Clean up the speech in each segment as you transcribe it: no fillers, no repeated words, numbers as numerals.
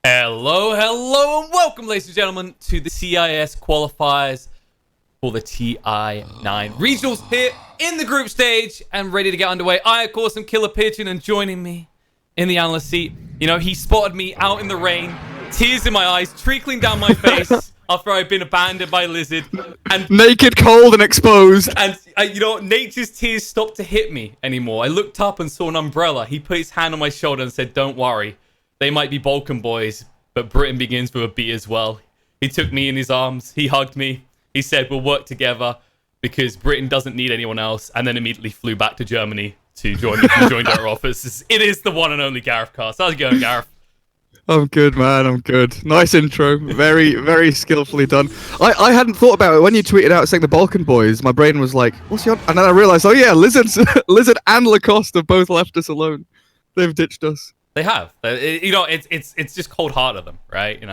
Hello, and welcome, ladies and gentlemen, to the CIS qualifiers for the TI9 regionals here in the group stage and ready to get underway. I, of course, am KillerPigeon, and joining me in the analyst seat, he spotted me out in the rain, tears in my eyes, trickling down my face after I'd been abandoned by a lizard, and naked, cold, and exposed. And nature's tears stopped to hit me anymore. I looked up and saw an umbrella. He put his hand on my shoulder and said, "Don't worry. They might be Balkan boys, but Britain begins with a B as well." He took me in his arms. He hugged me. He said, "We'll work together because Britain doesn't need anyone else," and then immediately flew back to Germany to join me from Joint Dota office. It is the one and only GarethCasts. How's it going, Gareth? I'm good, man. I'm good. Nice intro. Very, very skillfully done. I hadn't thought about it when you tweeted out saying the Balkan boys. My brain was like, "What's your?" And then I realized, oh yeah, Lizard and Lacoste have both left us alone. They've ditched us. They have. It's just cold heart of them, right?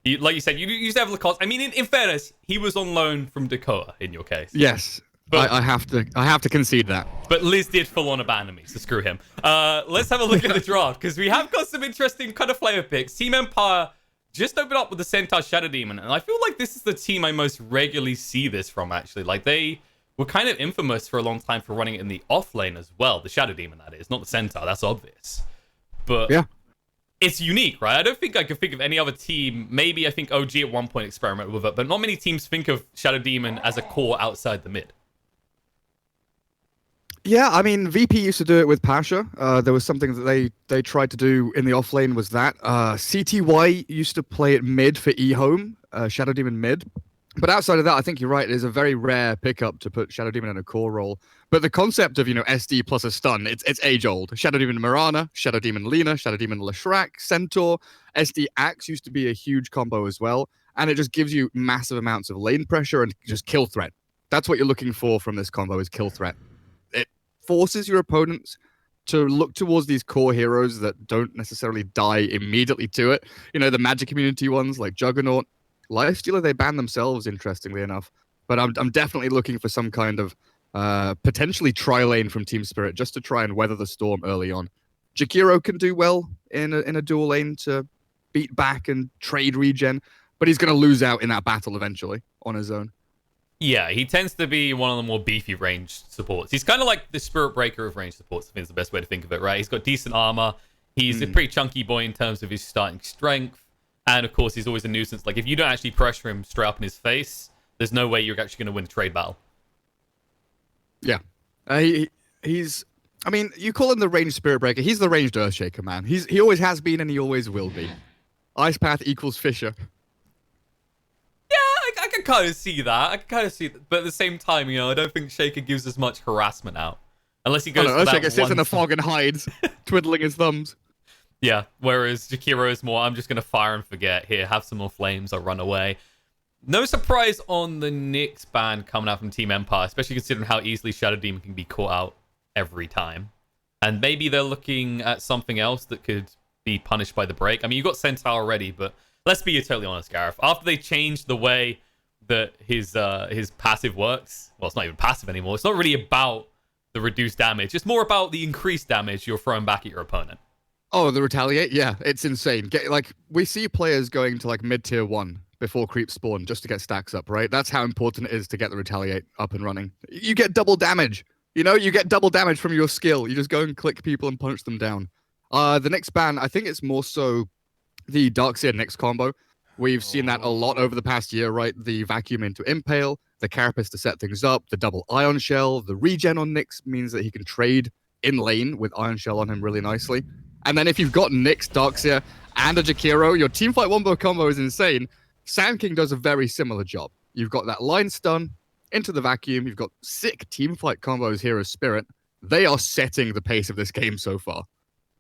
Like you said, you used to have Lacoste. I mean, in fairness, he was on loan from Dakota in your case. Yes. But I have to concede that. But Liz did full on abandon me, so screw him. Let's have a look at the draft, because we have got some interesting kind of flavor picks. Team Empire just opened up with the Centaur Shadow Demon, and I feel like this is the team I most regularly see this from, actually. Like, they were kind of infamous for a long time for running it in the off lane as well. The Shadow Demon, that is, not the Centaur, that's obvious. But yeah, it's unique, right? I don't think I could think of any other team. Maybe I think OG at one point experimented with it, but not many teams think of Shadow Demon as a core outside the mid. Yeah, I mean, VP used to do it with Pasha. There was something that they tried to do in the off lane was that. CTY used to play it mid for E-Home, Shadow Demon mid. But outside of that, I think you're right. It is a very rare pickup to put Shadow Demon in a core role. But the concept of, SD plus a stun, it's age-old. Shadow Demon Mirana, Shadow Demon Lina, Shadow Demon Leshrac, Centaur, SD Axe used to be a huge combo as well. And it just gives you massive amounts of lane pressure and just kill threat. That's what you're looking for from this combo, is kill threat. It forces your opponents to look towards these core heroes that don't necessarily die immediately to it. The magic community ones like Juggernaut. Lifestealer, they ban themselves, interestingly enough. But I'm definitely looking for some kind of potentially tri-lane from Team Spirit just to try and weather the storm early on. Jakiro can do well in a dual lane to beat back and trade regen, but he's going to lose out in that battle eventually on his own. Yeah, he tends to be one of the more beefy ranged supports. He's kind of like the Spirit Breaker of ranged supports, I think is the best way to think of it, right? He's got decent armor. He's a pretty chunky boy in terms of his starting strength. And, of course, he's always a nuisance. Like, if you don't actually pressure him straight up in his face, there's no way you're actually going to win a trade battle. Yeah. He's... I mean, you call him the ranged Spirit Breaker. He's the ranged Earthshaker, man. He always has been and he always will be. Ice Path equals Fisher. Yeah, I can kind of see that. But at the same time, I don't think Shaker gives as much harassment out. Unless he goes for that Earthshaker sits in the fog and hides, twiddling his thumbs. Yeah, whereas Jakiro is more, I'm just going to fire and forget. Here, have some more flames, I'll run away. No surprise on the Nyx ban coming out from Team Empire, especially considering how easily Shadow Demon can be caught out every time. And maybe they're looking at something else that could be punished by the break. I mean, you got Centaur already, but let's be totally honest, Gareth. After they changed the way that his passive works, well, it's not even passive anymore. It's not really about the reduced damage. It's more about the increased damage you're throwing back at your opponent. Oh, the retaliate? Yeah, it's insane. We see players going to mid-tier 1 before creeps spawn just to get stacks up, right? That's how important it is to get the retaliate up and running. You get double damage. You get double damage from your skill. You just go and click people and punch them down. The next ban, I think it's more so the Darkseer Nyx combo. We've seen that a lot over the past year, right? The vacuum into Impale, the Carapace to set things up, the double Ion Shell, the regen on Nyx means that he can trade in lane with Ion Shell on him really nicely. And then if you've got Nyx, Darkseer, and a Jakiro, your teamfight wombo combo is insane. Sand King does a very similar job. You've got that line stun into the vacuum. You've got sick teamfight combos here as Spirit. They are setting the pace of this game so far.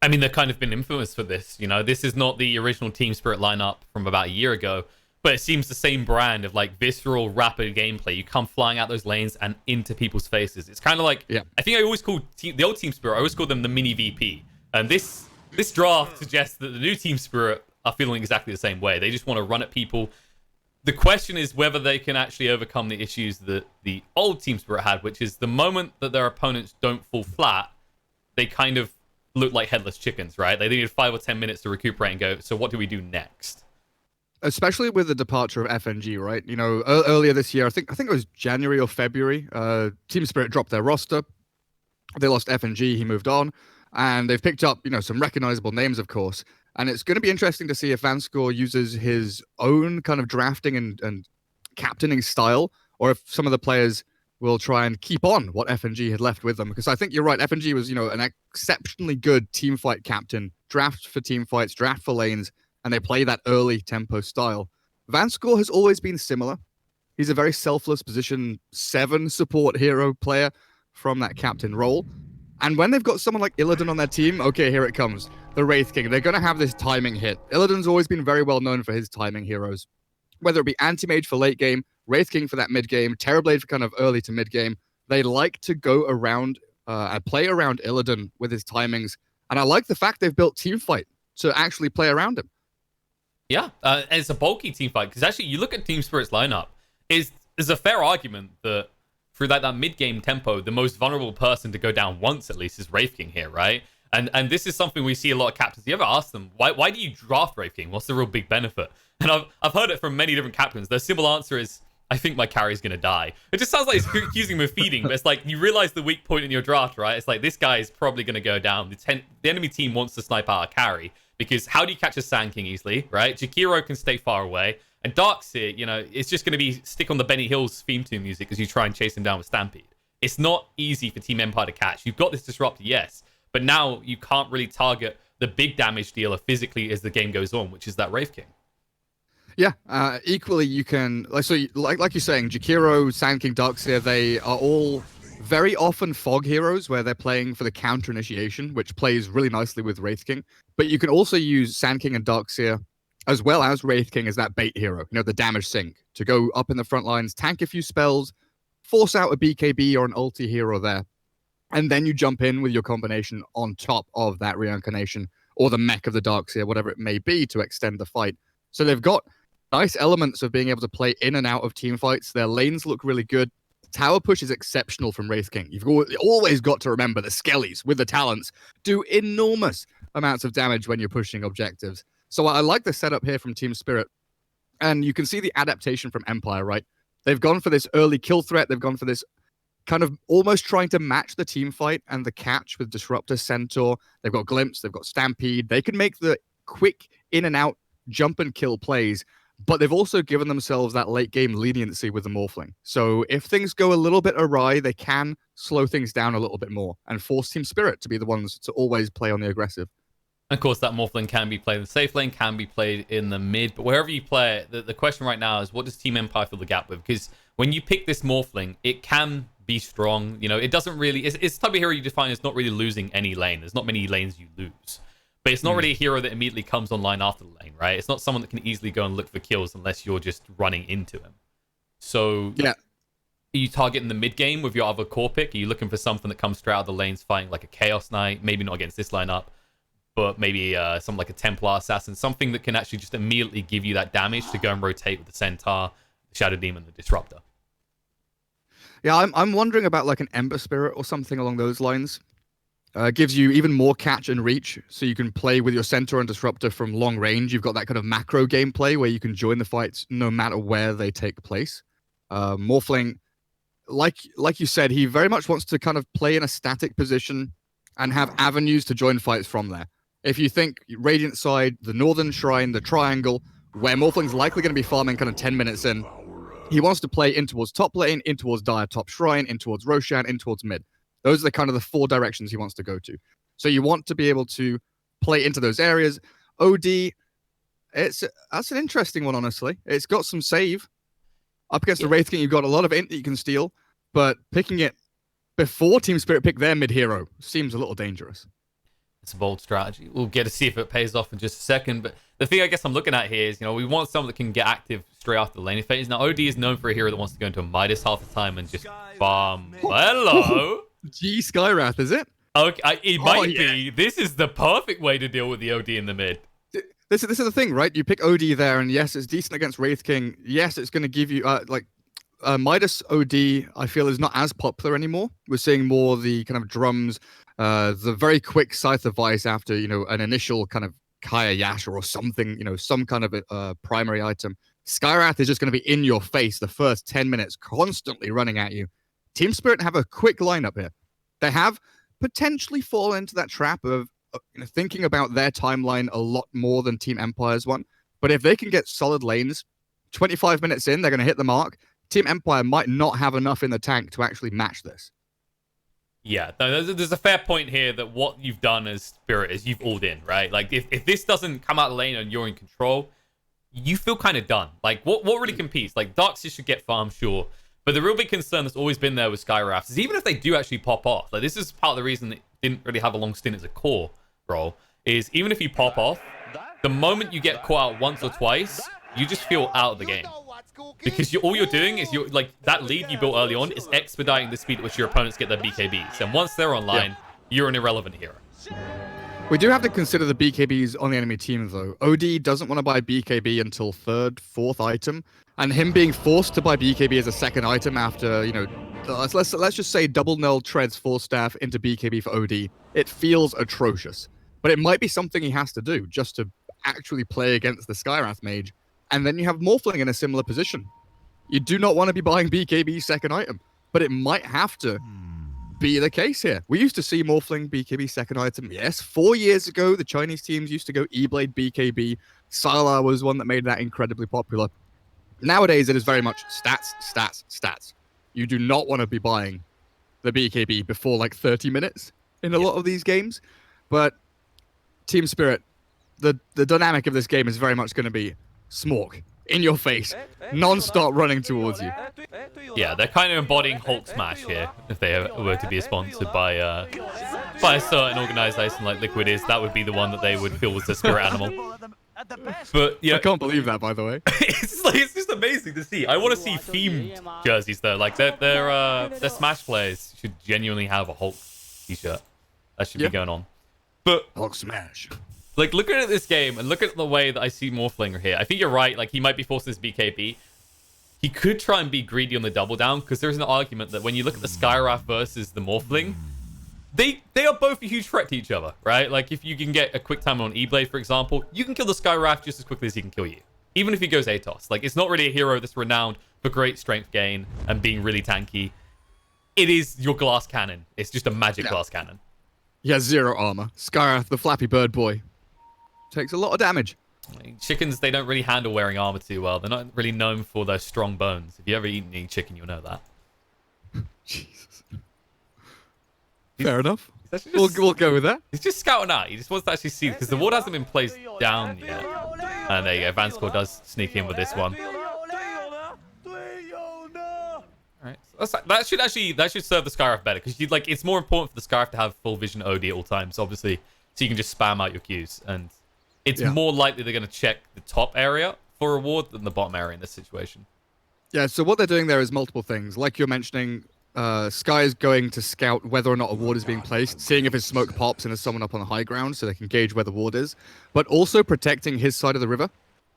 I mean, they've kind of been infamous for this. This is not the original Team Spirit lineup from about a year ago, but it seems the same brand of visceral, rapid gameplay. You come flying out those lanes and into people's faces. It's kind of like, yeah. I think I always called the old Team Spirit, I always called them the mini VP. And this draft suggests that the new Team Spirit are feeling exactly the same way. They just want to run at people. The question is whether they can actually overcome the issues that the old Team Spirit had, which is the moment that their opponents don't fall flat, they kind of looked like headless chickens, right? They needed 5 or 10 minutes to recuperate and go, so what do we do next? Especially with the departure of FNG, right? You know, earlier this year, I think it was January or February, Team Spirit dropped their roster. They lost FNG, he moved on, and they've picked up, you know, some recognizable names, of course. And it's going to be interesting to see if Vanscore uses his own kind of drafting and captaining style, or if some of the players will try and keep on what FNG had left with them. Because I think you're right, FNG was, you know, an exceptionally good team fight captain, draft for team fights, draft for lanes, and they play that early tempo style. Vanscore has always been similar. He's a very selfless position 7 support hero player from that captain role. And when they've got someone like Illidan on their team, okay, here it comes. The Wraith King. They're going to have this timing hit. Illidan's always been very well known for his timing heroes. Whether it be Anti-Mage for late game, Wraith King for that mid game, Terrorblade for kind of early to mid game, they like to go around and play around Illidan with his timings. And I like the fact they've built Teamfight to actually play around him. Yeah, and it's a bulky team fight, because actually you look at Team Spirit's lineup, is a fair argument that through that mid-game tempo, the most vulnerable person to go down once at least is Wraith King here, right? And this is something we see a lot of captains. You ever ask them, why do you draft Wraith King? What's the real big benefit? And I've heard it from many different captains. Their simple answer is, I think my carry's going to die. It just sounds like it's accusing him of feeding, but it's like, you realize the weak point in your draft, right? It's like, this guy is probably going to go down. The enemy team wants to snipe out a carry, because how do you catch a Sand King easily, right? Jakiro can stay far away. And Darkseer, you know, it's just going to be stick on the Benny Hills theme tune music as you try and chase him down with Stampede. It's not easy for Team Empire to catch. You've got this Disruptor, yes, but now you can't really target the big damage dealer physically as the game goes on, which is that Wraith King. Yeah, equally you can, like you're saying, Jakiro, Sand King, Darkseer, they are all very often fog heroes where they're playing for the counter initiation, which plays really nicely with Wraith King. But you can also use Sand King and Darkseer as well as Wraith King as that bait hero, you know, the damage sink, to go up in the front lines, tank a few spells, force out a BKB or an ulti hero there, and then you jump in with your combination on top of that reincarnation or the mech of the Darkseer, whatever it may be, to extend the fight. So they've got nice elements of being able to play in and out of team fights. Their lanes look really good. Tower push is exceptional from Wraith King. You've always got to remember the Skellies with the talents do enormous amounts of damage when you're pushing objectives. So I like the setup here from Team Spirit. And you can see the adaptation from Empire, right? They've gone for this early kill threat. They've gone for this kind of almost trying to match the team fight and the catch with Disruptor, Centaur. They've got Glimpse. They've got Stampede. They can make the quick in and out jump and kill plays. But they've also given themselves that late game leniency with the Morphling. So if things go a little bit awry, they can slow things down a little bit more and force Team Spirit to be the ones to always play on the aggressive. Of course, that Morphling can be played in the safe lane, can be played in the mid, but wherever you play it, the question right now is, what does Team Empire fill the gap with? Because when you pick this Morphling, it can be strong. You know, it doesn't really... It's the type of hero you define as not really losing any lane. There's not many lanes you lose. But it's not really a hero that immediately comes online after the lane, right? It's not someone that can easily go and look for kills unless you're just running into him. So... yeah. Are you targeting the mid game with your other core pick? Are you looking for something that comes straight out of the lanes fighting like a Chaos Knight? Maybe not against this lineup, but maybe something like a Templar Assassin, something that can actually just immediately give you that damage to go and rotate with the Centaur, the Shadow Demon, the Disruptor. Yeah, I'm wondering about like an Ember Spirit or something along those lines. Gives you even more catch and reach, so you can play with your Centaur and Disruptor from long range. You've got that kind of macro gameplay where you can join the fights no matter where they take place. Morphling, like you said, he very much wants to kind of play in a static position and have avenues to join fights from there. If you think Radiant side, the Northern Shrine, the Triangle, where Morphling's likely going to be farming kind of 10 minutes in, he wants to play in towards top lane, in towards Dire top Shrine, in towards Roshan, in towards mid. Those are the kind of the 4 directions he wants to go to. So you want to be able to play into those areas. OD, that's an interesting one, honestly. It's got some save. Up against the Wraith King, you've got a lot of int that you can steal, but picking it before Team Spirit pick their mid hero seems a little dangerous. It's a bold strategy. We'll get to see if it pays off in just a second. But the thing I guess I'm looking at here is, you know, we want someone that can get active straight after the laning phase. Now, OD is known for a hero that wants to go into a Midas half the time and just farm. Hello. G Skywrath, is it? Okay, it might be. This is the perfect way to deal with the OD in the mid. This is the thing, right? You pick OD there, and yes, it's decent against Wraith King. Yes, it's going to give you, like, Midas OD, I feel, is not as popular anymore. We're seeing more the kind of drums, the very quick scythe of Vice after, an initial kind of Kaya Yasha or something, some kind of primary item. Skywrath is just going to be in your face the first 10 minutes, constantly running at you. Team Spirit have a quick lineup here. They have potentially fallen into that trap of thinking about their timeline a lot more than Team Empire's one. But if they can get solid lanes, 25 minutes in, they're going to hit the mark. Team Empire might not have enough in the tank to actually match this. Yeah, there's a fair point here that what you've done as Spirit is you've alled in, right? Like, if this doesn't come out of the lane and you're in control, you feel kind of done. Like, what really competes? Like, Darkseid should get farm, sure. But the real big concern that's always been there with Skywrath is even if they do actually pop off, like, this is part of the reason that didn't really have a long stint as a core role, is even if you pop off, the moment you get caught out once or twice, you just feel out of the game. Because all you're doing is that lead you built early on is expediting the speed at which your opponents get their BKBs. And once they're online, you're an irrelevant hero. We do have to consider the BKBs on the enemy team, though. OD doesn't want to buy BKB until third, fourth item. And him being forced to buy BKB as a second item after, let's just say double null treads 4-staff into BKB for OD. It feels atrocious. But it might be something he has to do just to actually play against the Skywrath mage. And then you have Morphling in a similar position. You do not want to be buying BKB second item, but it might have to be the case here. We used to see Morphling BKB second item. Yes, 4 years ago, the Chinese teams used to go E-Blade BKB. Sylar was one that made that incredibly popular. Nowadays, it is very much stats, stats, stats. You do not want to be buying the BKB before like 30 minutes in a lot of these games. But Team Spirit, the dynamic of this game is very much going to be Smork in your face, non-stop running towards you. Yeah, they're kind of embodying Hulk Smash here. If they were to be sponsored by a certain organization like Liquid is, that would be the one that they would feel was the spirit animal. But yeah, I can't believe that, by the way. it's just amazing to see. I want to see themed jerseys though. Like their Smash players should genuinely have a Hulk t-shirt. That should be going on. But Hulk Smash. Like, looking at this game and look at the way that I see Morphlinger here, I think you're right. Like, he might be forced to this BKB. He could try and be greedy on the double down, because there's an argument that when you look at the Skywrath versus the Morphling, they are both a huge threat to each other, right? Like, if you can get a quick time on E-Blade, for example, you can kill the Skywrath just as quickly as he can kill you. Even if he goes Atos. Like, it's not really a hero that's renowned for great strength gain and being really tanky. It is your glass cannon. It's just a magic glass cannon. He has 0 armor. Skywrath, the Flappy Bird boy, takes a lot of damage. Chickens, they don't really handle wearing armor too well. They're not really known for their strong bones. If you ever eaten any chicken, you'll know that. Jesus. Fair enough. We'll go with that. He's just scouting out. He just wants to actually see, because the ward hasn't been placed down yet. And there you go. Vanscore does sneak in with this one. Alright. So that should serve the Skywrath better, because it's more important for the Skywrath to have full vision OD at all times, obviously, so you can just spam out your Qs. And it's more likely they're going to check the top area for a ward than the bottom area in this situation. Yeah, so what they're doing there is multiple things. Like you're mentioning, Sky is going to scout whether or not a ward is being placed, seeing if his smoke pops and there's someone up on the high ground so they can gauge where the ward is, but also protecting his side of the river,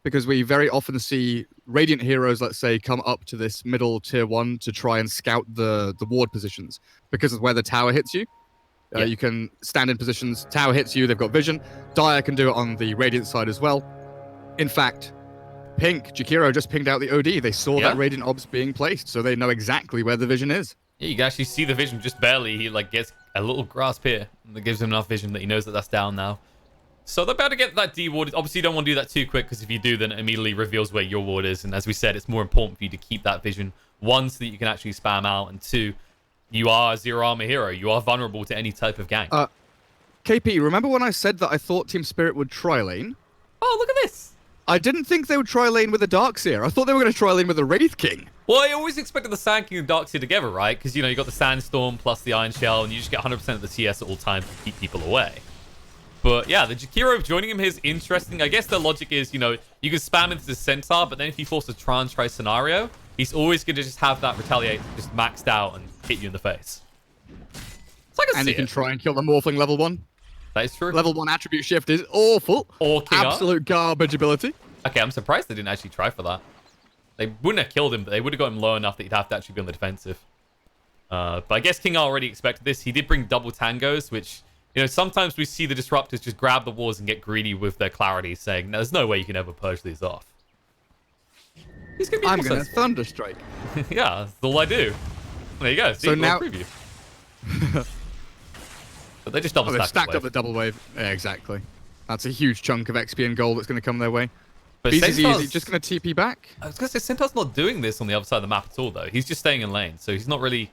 because we very often see Radiant heroes, let's say, come up to this middle tier 1 to try and scout the ward positions because of where the tower hits you. You can stand in positions, tower hits you, they've got vision. Dire can do it on the Radiant side as well. In fact, Jakiro just pinged out the OD. They saw that Radiant obs being placed, so they know exactly where the vision is. Yeah, you can actually see the vision just barely. He gets a little grasp here that gives him enough vision that he knows that that's down now. So they're about to get that D ward. Obviously, you don't want to do that too quick, because if you do, then it immediately reveals where your ward is. And as we said, it's more important for you to keep that vision, one, so that you can actually spam out, and two, you are a 0 armor hero. You are vulnerable to any type of gank. KP, remember when I said that I thought Team Spirit would try lane? Oh, look at this. I didn't think they would try lane with a Darkseer. I thought they were going to try lane with a Wraith King. Well, I always expected the Sand King and Darkseer together, right? Because, you got the Sandstorm plus the Iron Shell, and you just get 100% of the CS at all times to keep people away. But yeah, the Jakiro joining him here is interesting. I guess the logic is, you can spam into the Centaur, but then if you force a try scenario, he's always going to just have that retaliate just maxed out and hit you in the face. So I can and see you can try and kill the Morphling level 1. That is true. Level 1 attribute shift is awful. Or King Absolute garbage ability. Okay, I'm surprised they didn't actually try for that. They wouldn't have killed him, but they would have got him low enough that he'd have to actually be on the defensive. But I guess King R already expected this. He did bring double tangos, which, you know, sometimes we see the disruptors just grab the walls and get greedy with their clarity, saying, there's no way you can ever purge these off. He's gonna be I'm going to Thunderstrike. Yeah, that's all I do. There you go. See, So now... preview. But they just double stacked up the double wave. Yeah, exactly. That's a huge chunk of XP and gold that's going to come their way. But BZZ, is he just going to TP back? I was going to say, Centaur's not doing this on the other side of the map at all, though. He's just staying in lane, so he's not really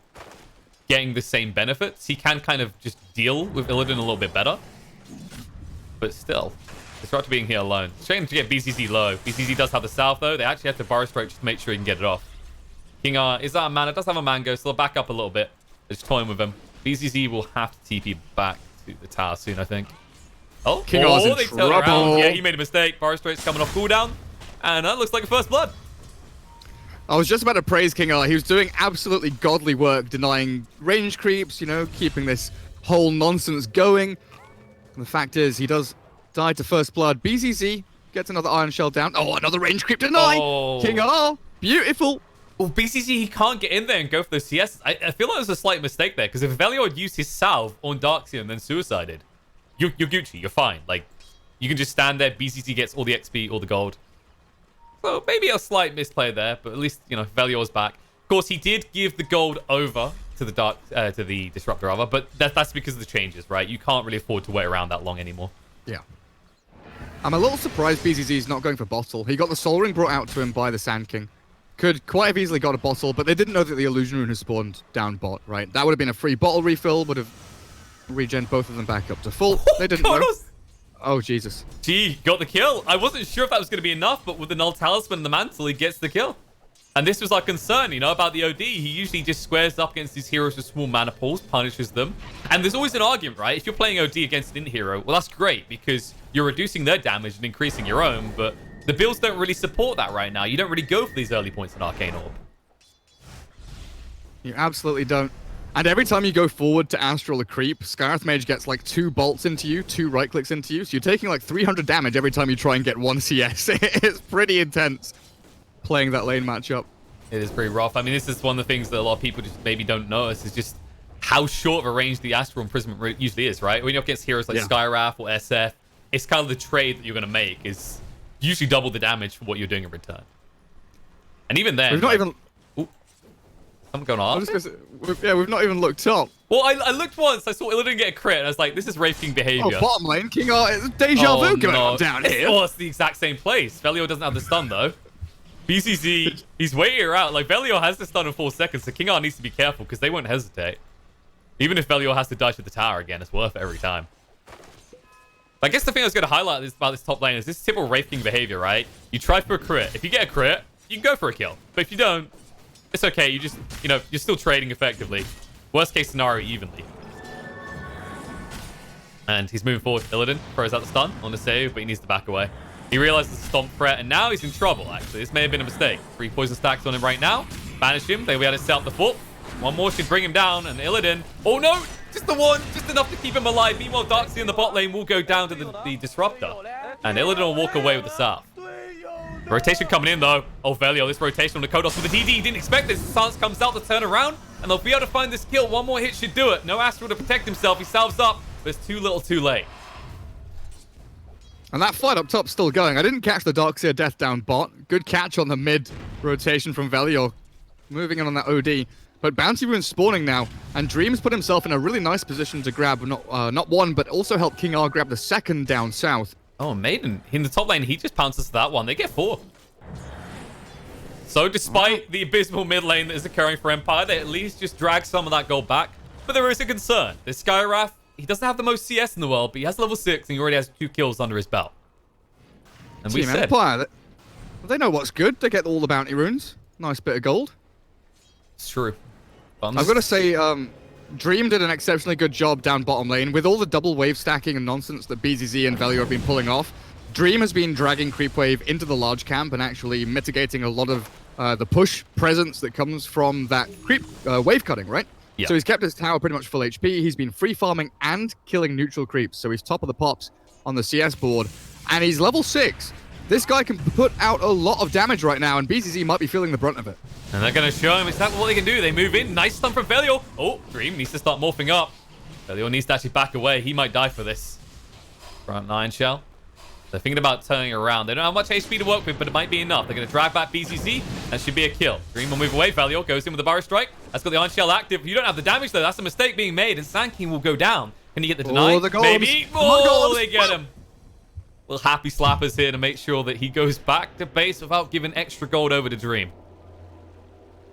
getting the same benefits. He can kind of just deal with Illidan a little bit better. But still, Disruptor being here alone. Shame to get BZZ low. BZZ does have the south, though. They actually have to Burrow Strike just to make sure he can get it off. King R is out of mana. Does have a mango, so they'll back up a little bit. They're just toying with him. BZZ will have to TP back to the tower soon, I think. Oh, King R's in they trouble. turned around. Yeah, he made a mistake. Burrow Strike's coming off cooldown. And that looks like a first blood. I was just about to praise King R. He was doing absolutely godly work, denying range creeps, you know, keeping this whole nonsense going. And the fact is, he does die to first blood. BZZ gets another Iron Shell down. Oh, another range creep denied. Oh. King R, beautiful. Well, BCC, he can't get in there and go for those CS. I feel like it was a slight mistake there, because if Velio had used his salve on Darkseer and then suicided, you're Gucci, you're fine. Like, you can just stand there, BCC gets all the XP, all the gold. So maybe a slight misplay there, but at least, you know, Velio's back. Of course, he did give the gold over to the Disruptor Other, but that's because of the changes, right? You can't really afford to wait around that long anymore. Yeah. I'm a little surprised BZZ is not going for bottle. He got the Soul Ring brought out to him by the Sand King. Could quite have easily got a bottle, but they didn't know that the Illusion Rune has spawned down bot, right? That would have been a free bottle refill, would have regen both of them back up to full. They didn't know. Oh, Jesus. Gee, got the kill. I wasn't sure if that was going to be enough, but with the Null Talisman and the Mantle, he gets the kill. And this was our concern, you know, about the OD. He usually just squares up against these heroes with small mana pools, punishes them. And there's always an argument, right? If you're playing OD against an int hero, well, that's great, because you're reducing their damage and increasing your own, but the builds don't really support that right now. You don't really go for these early points in Arcane Orb. You absolutely don't. And every time you go forward to Astral or Creep, Scarith Mage gets like 2 bolts into you, 2 right clicks into you, so you're taking like 300 damage every time you try and get 1 CS. It's pretty intense playing that lane matchup. It is pretty rough. I mean, this is one of the things that a lot of people just maybe don't notice, is just how short of a range the Astral Imprisonment usually is, right? When you're up against heroes like Skywrath or SF, it's kind of the trade that you're going to make is usually double the damage for what you're doing in return. And even then... We've not even... Something going on? We've not even looked up. Well, I looked once. I saw Illidan get a crit. And I was like, this is Wraith King behavior. Oh, bottom lane. King R. Deja vu going on down here. Oh, it's the exact same place. Velio doesn't have the stun, though. BCC, he's waiting her out. Like, Velio has the stun in 4 seconds, so King R needs to be careful, because they won't hesitate. Even if Velio has to die to the tower again, it's worth it every time. I guess the thing I was going to highlight about this top lane is this typical Wraith King behavior, right? You try for a crit. If you get a crit, you can go for a kill. But if you don't, it's okay. You just, you know, you're still trading effectively. Worst case scenario, evenly. And he's moving forward. Illidan throws out the stun on the save, but he needs to back away. He realizes the stomp threat, and now he's in trouble, actually. This may have been a mistake. 3 poison stacks on him right now. Banish him. They'll be able to set up the foot. One more should bring him down, and Illidan... Oh, no! Just the one! Just enough to keep him alive. Meanwhile, Darkseer in the bot lane will go down to the Disruptor. And Illidan will walk away with the south. Rotation coming in, though. Oh, Velio, this rotation on the Kodos with the DD. He didn't expect this. Sans comes out to turn around, and they'll be able to find this kill. One more hit should do it. No Astral to protect himself. He salves up, but it's too little too late. And that fight up top's still going. I didn't catch the Darkseer death down bot. Good catch on the mid rotation from Velio. Moving in on that OD. But Bounty Rune's spawning now, and Dream's put himself in a really nice position to grab not one, but also help King R grab the second down south. Oh, Maiden. In the top lane, he just pounces that one. They get 4. So despite the abysmal mid lane that is occurring for Empire, they at least just drag some of that gold back. But there is a concern. This Skywrath, he doesn't have the most CS in the world, but he has level 6 and he already has 2 kills under his belt. And we said... Empire, they know what's good. They get all the bounty runes. Nice bit of gold. It's true. I've got to say, Dream did an exceptionally good job down bottom lane. With all the double wave stacking and nonsense that BZZ and Velio have been pulling off, Dream has been dragging creep wave into the large camp and actually mitigating a lot of the push presence that comes from that creep wave cutting, right? Yeah. So he's kept his tower pretty much full HP. He's been free farming and killing neutral creeps. So he's top of the pops on the CS board. And he's level 6. This guy can put out a lot of damage right now, and BZZ might be feeling the brunt of it. And they're going to show him exactly what they can do. They move in. Nice stun from Velio. Oh, Dream needs to start morphing up. Velio needs to actually back away. He might die for this. Front 9 shell. They're thinking about turning around. They don't have much HP to work with, but it might be enough. They're going to drag back BZZ. That should be a kill. Dream will move away. Velio goes in with the Barrow Strike. That's got the Iron Shell active. You don't have the damage, though. That's a mistake being made, and Sand King will go down. Can you get the deny? The Maybe. Oh, they get him. Little happy slappers here to make sure that he goes back to base without giving extra gold over to Dream.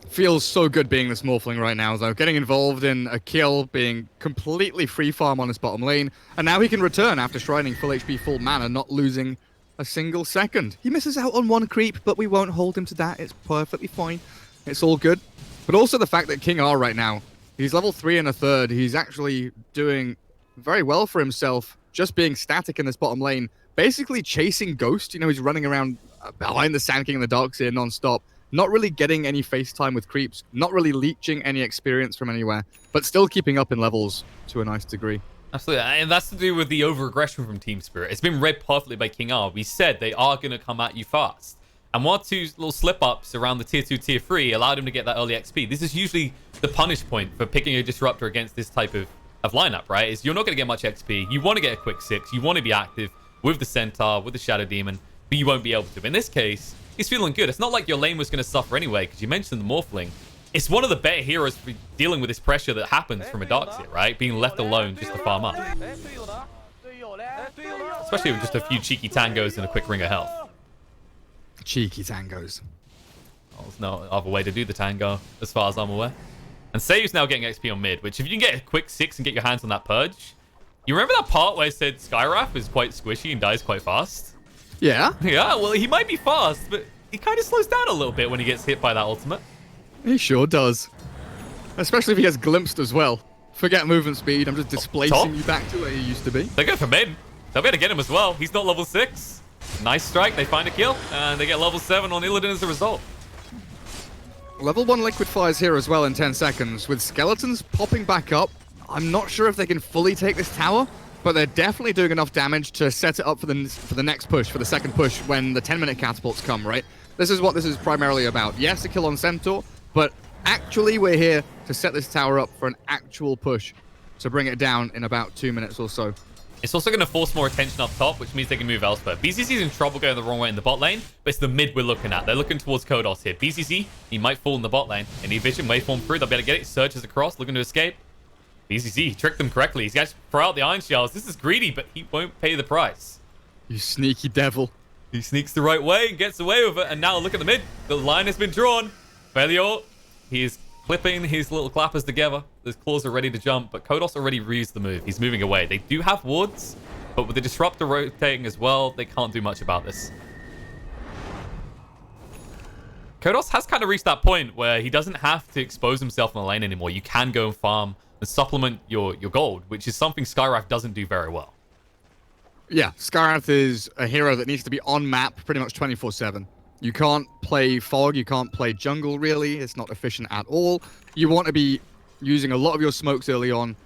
Feels so good being this Morphling right now, though. Getting involved in a kill, being completely free farm on his bottom lane, and now he can return after shrining full HP, full mana, not losing a single second. He misses out on one creep, but we won't hold him to that. It's perfectly fine. It's all good. But also the fact that King R right now, he's level 3 and a third. He's actually doing very well for himself, just being static in this bottom lane, basically chasing Ghost. You know, he's running around behind the Sand King in the Darkseer non-stop. Not really getting any face time with creeps, not really leeching any experience from anywhere, but still keeping up in levels to a nice degree. Absolutely, and that's to do with the over-aggression from Team Spirit. It's been read perfectly by King R. We said they are going to come at you fast. And 1 or 2 little slip-ups around the tier 2, tier 3 allowed him to get that early XP. This is usually the punish point for picking a Disruptor against this type of lineup, right? Is you're not going to get much XP. You want to get a quick 6. You want to be active with the Centaur, with the Shadow Demon, but you won't be able to. In this case, he's feeling good. It's not like your lane was going to suffer anyway, because you mentioned the Morphling. It's one of the better heroes for dealing with this pressure that happens from a Darkseer, right? Being left alone just to farm up. Especially with just a few cheeky tangos and a quick ring of health. Cheeky tangos. Well, there's no other way to do the tango, as far as I'm aware. And Sayu's now getting XP on mid, which if you can get a quick 6 and get your hands on that Purge... You remember that part where I said Skywrath is quite squishy and dies quite fast? Yeah? Yeah, well, he might be fast, but he kind of slows down a little bit when he gets hit by that ultimate. He sure does. Especially if he gets glimpsed as well. Forget movement speed, I'm just displacing you back to where you used to be. They go for mid. They'll be able to get him as well. He's not level 6. Nice strike, they find a kill, and they get level 7 on Illidan as a result. Level 1 Liquid Fires here as well in 10 seconds. With Skeletons popping back up, I'm not sure if they can fully take this tower, but they're definitely doing enough damage to set it up for the next push, for the second push, when the 10-minute catapults come, right? This is what this is primarily about. Yes, a kill on Centaur, but actually we're here to set this tower up for an actual push to bring it down in about 2 minutes or so. It's also going to force more attention up top, which means they can move elsewhere. BZZ is in trouble going the wrong way in the bot lane, but it's the mid we're looking at. They're looking towards Kodos here. BZZ, he might fall in the bot lane. Any vision, waveform through, they'll be able to get it. Surges across, looking to escape. BZZ tricked them correctly. He's got to throw out the Iron Shells. This is greedy, but he won't pay the price. You sneaky devil. He sneaks the right way and gets away with it. And now look at the mid. The line has been drawn. Velio, he is clipping his little clappers together. His claws are ready to jump, but Kodos already reused the move. He's moving away. They do have wards, but with the Disruptor rotating as well, they can't do much about this. Kodos has kind of reached that point where he doesn't have to expose himself in the lane anymore. You can go and farm and supplement your gold, which is something Skywrath doesn't do very well. Yeah, Skywrath is a hero that needs to be on map pretty much 24/7. You can't play Fog, you can't play Jungle really, it's not efficient at all. You want to be using a lot of your smokes early on.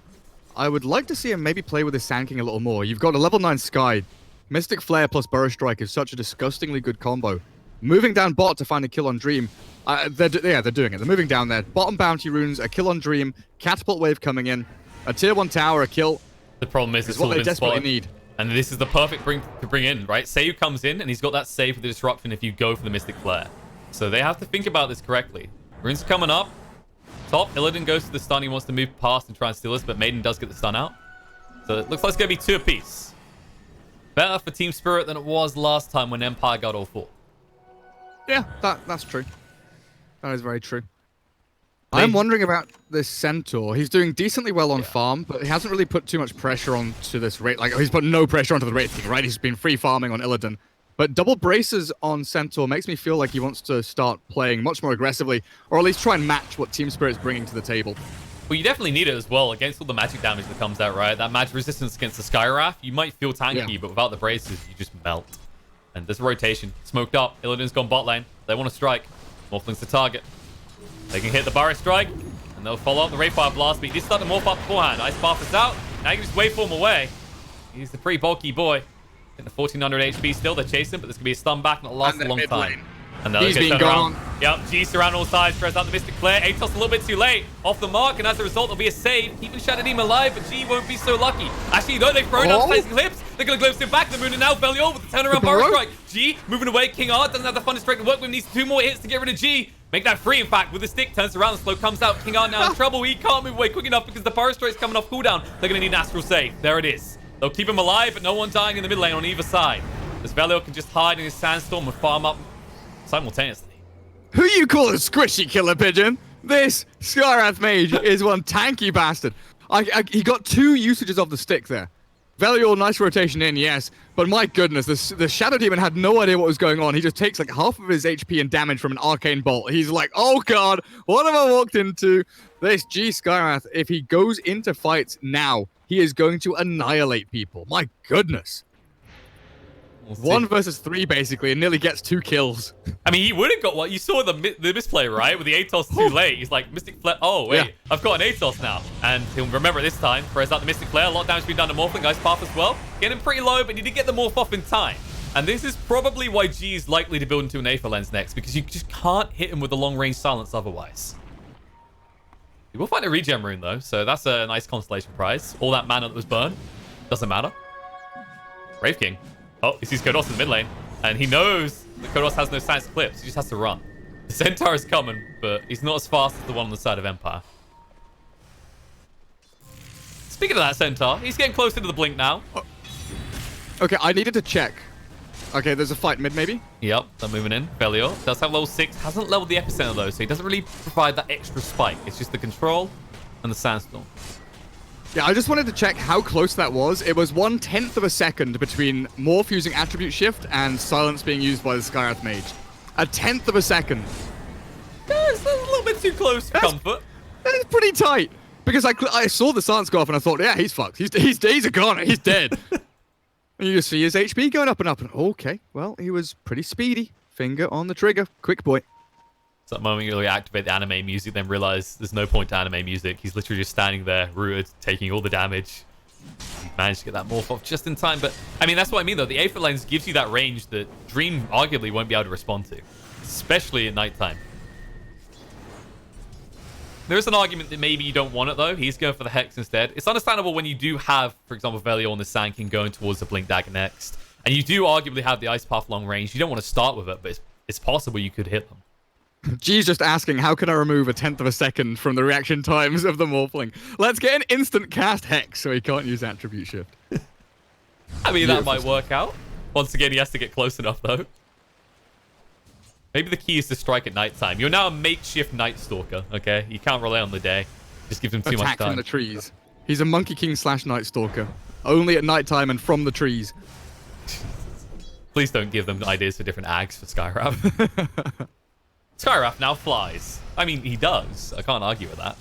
I would like to see him maybe play with his Sand King a little more. You've got a level 9 Sky. Mystic Flare plus Burrow Strike is such a disgustingly good combo. Moving down bot to find a kill on Dream. They're doing it. They're moving down there. Bottom bounty runes, a kill on Dream, catapult wave coming in, a tier 1 tower, a kill. The problem is it's what they been desperately spotted. need. And this is the perfect to bring in, right? Seiyu comes in, and he's got that save for the disruption if you go for the Mystic Flare. So they have to think about this correctly. Rune's coming up. Top, Illidan goes to the stun. He wants to move past and try and steal this, but Maiden does get the stun out. So it looks like it's going to be 2 apiece. Better for Team Spirit than it was last time when Empire got all 4. Yeah, that's true. That is very true. I'm wondering about this Centaur. He's doing decently well on farm, but he hasn't really put too much pressure onto this rate. Like, he's put no pressure onto the rate thing, right? He's been free farming on Illidan. But double braces on Centaur makes me feel like he wants to start playing much more aggressively, or at least try and match what Team Spirit's bringing to the table. Well, you definitely need it as well against all the magic damage that comes out, right? That magic resistance against the Skywrath, you might feel tanky, but without the braces, you just melt. And this rotation, smoked up. Illidan's gone bot lane. They want to strike. Morphling's the target. They can hit the Barrow Strike, and they'll follow up the Rayfire Blast. But he did start to morph up beforehand. Ice Path is out. Now you can just waveform away. He's the pretty bulky boy. In the 1400 HP still, they're chasing, but there's going to be a stun back, and it'll last a long time. And He's been gone. Yep, G surround all sides, throws out the Mystic Flare. Atos a little bit too late, off the mark, and as a result, there'll be a save, keeping Shadow Demon alive, but G won't be so lucky. Actually, though, they've thrown out Slicing Clips. They're going to glimpse him back. They're moving now. Velior with the turnaround power strike. G moving away. King R doesn't have the funnest strike to work with. Needs 2 more hits to get rid of G. Make that free, in fact, with the stick. Turns around, slow comes out. King R now in trouble. He can't move away quick enough because the power strike's coming off cooldown. They're going to need an Astral Save. There it is. They'll keep him alive, but no one dying in the mid lane on either side. As Velior can just hide in his Sandstorm and farm up simultaneously. Who you call a squishy, KillerPigeon? This Skyrath Mage is one tanky bastard. He got 2 usages of the stick there. Velior, nice rotation in, yes. But my goodness, the Shadow Demon had no idea what was going on. He just takes like half of his HP and damage from an Arcane Bolt. He's like, oh god, what have I walked into? This G Skyrath, if he goes into fights now, he is going to annihilate people. My goodness. 1 versus 3 basically, and nearly gets 2 kills. I mean, he would have got what you saw the misplay, right? With the Atos too late. He's like, Mystic Flare. Oh, wait, yeah. I've got an Atos now. And he'll remember it this time. Throws out the Mystic Flare. A lot of damage being done to Morphling. Ice Path as well. Getting pretty low, but he did get the Morph off in time. And this is probably why G is likely to build into an Aether Lens next, because you just can't hit him with the long-range silence otherwise. You will find a regen rune, though, so that's a nice constellation prize. All that mana that was burned doesn't matter. Brave King. Oh, he sees Kodos in the mid lane, and he knows that Kodos has no Science Clips. He just has to run. The Centaur is coming, but he's not as fast as the one on the side of Empire. Speaking of that Centaur, he's getting closer to the blink now. Okay, I needed to check. Okay, there's a fight mid, maybe? Yep, they're moving in. Velior does have level 6. Hasn't leveled the Epicenter, though, so he doesn't really provide that extra spike. It's just the control and the Sandstorm. Yeah, I just wanted to check how close that was. It was 1/10 of a second between Morph using Attribute Shift and Silence being used by the Skyrath Mage. 1/10 of a second. Yeah, it's a little bit too close for comfort. That is pretty tight. Because I saw the silence go off and I thought, yeah, he's fucked. He's a goner. He's dead. And you just see his HP going up and up. And okay, well, he was pretty speedy. Finger on the trigger. Quick boy. It's that moment you really activate the anime music, then realize there's no point to anime music. He's literally just standing there, rooted, taking all the damage. He managed to get that morph off just in time. But, I mean, that's what I mean, though. The Aether Lens gives you that range that Dream arguably won't be able to respond to, especially at nighttime. There is an argument that maybe you don't want it, though. He's going for the Hex instead. It's understandable when you do have, for example, Velior on the Sand King going towards the Blink Dagger next. And you do arguably have the Ice Path long range. You don't want to start with it, but it's possible you could hit them. G's just asking, how can I remove 1/10 of a second from the reaction times of the Morphling? Let's get an instant cast Hex so he can't use Attribute Shift. I mean, that might work out. Once again, he has to get close enough, though. Maybe the key is to strike at nighttime. You're now a makeshift Night Stalker, okay? You can't rely on the day. Just gives him too much time. Attack from the trees. He's a Monkey King / Night Stalker. Only at nighttime and from the trees. Please don't give them ideas for different ags for Skyrath. Skyrath now flies. I mean, he does. I can't argue with that.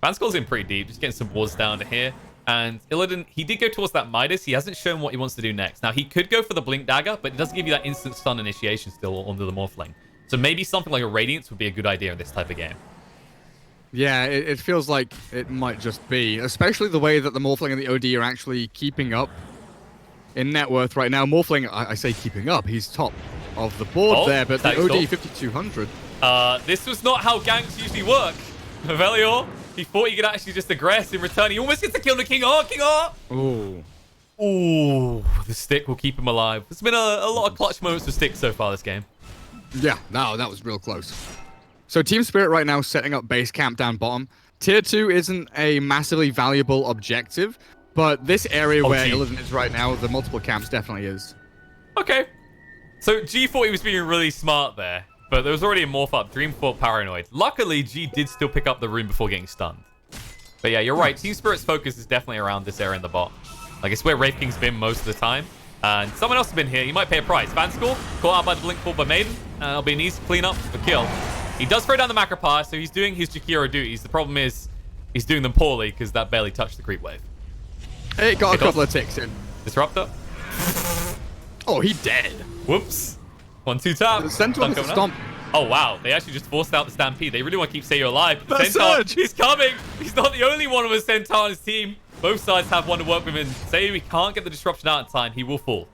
Vanskull's in pretty deep, just getting some wards down to here. And Illidan, he did go towards that Midas. He hasn't shown what he wants to do next. Now, he could go for the Blink Dagger, but it doesn't give you that instant stun initiation still under the Morphling. So maybe something like a Radiance would be a good idea in this type of game. Yeah, it feels like it might just be. Especially the way that the Morphling and the OD are actually keeping up in net worth right now. Morphling, I say keeping up. He's top of the board there, but the OD 5200. This was not how ganks usually work. Velior, he thought he could actually just aggress in return. He almost gets to kill the King R. King R! Ooh. Ooh, the stick will keep him alive. There's been a lot of clutch moments for sticks so far this game. Yeah, no, that was real close. So Team Spirit right now setting up base camp down bottom. Tier 2 isn't a massively valuable objective, but this area where Illidan is right now, the multiple camps definitely is. Okay. So G thought he was being really smart there, but there was already a morph up. Dream thought paranoid. Luckily, G did still pick up the rune before getting stunned. But yeah, you're right. Team Spirit's focus is definitely around this area in the bot. Like, it's where Wraith King's been most of the time. And someone else has been here. You might pay a price. Vanskull, caught out by the Blink Pull by Maiden. It'll be an easy cleanup for kill. He does throw down the Macropar, so he's doing his Jakiro duties. The problem is, he's doing them poorly because that barely touched the creep wave. It got a couple of ticks in. Disruptor. Oh, he dead. Whoops. 1-2 tap. The Centaur is a stomp. Oh, wow. They actually just forced out the Stampede. They really want to keep Seiyu alive. But the The Centaur, Surge! he's coming. He's not the only one of a Centaur on his team. Both sides have one to work with. And Seiyu, he can't get the disruption out in time. He will fall.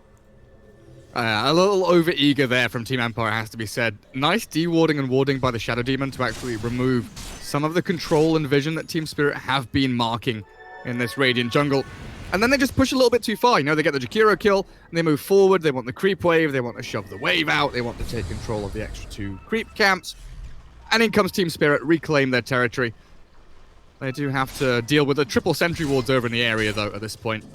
A little over-eager there from Team Empire, has to be said. Nice de-warding and warding by the Shadow Demon to actually remove some of the control and vision that Team Spirit have been marking in this Radiant jungle. And then they just push a little bit too far. You know, they get the Jakiro kill, and they move forward. They want the creep wave. They want to shove the wave out. They want to take control of the extra 2 creep camps. And in comes Team Spirit, reclaim their territory. They do have to deal with the triple sentry wards over in the area, though, at this point.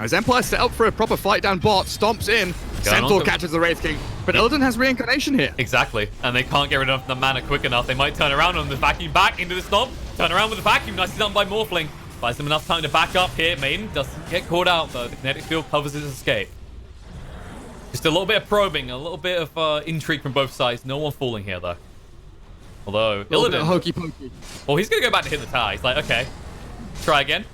As Empire set up for a proper fight down bot, stomps in, Centaur catches the Wraith King, but Illidan has reincarnation here. Exactly, and they can't get rid of the mana quick enough. They might turn around on the vacuum back into the stomp, turn around with the vacuum, nicely done by Morphling. Buys them enough time to back up here. Maiden doesn't get caught out, though. The kinetic field covers his escape. Just a little bit of probing, a little bit of intrigue from both sides. No one falling here, though. Although, Illidan... hokey pokey. Well, he's going to go back to hit the tower. He's like, okay, try again.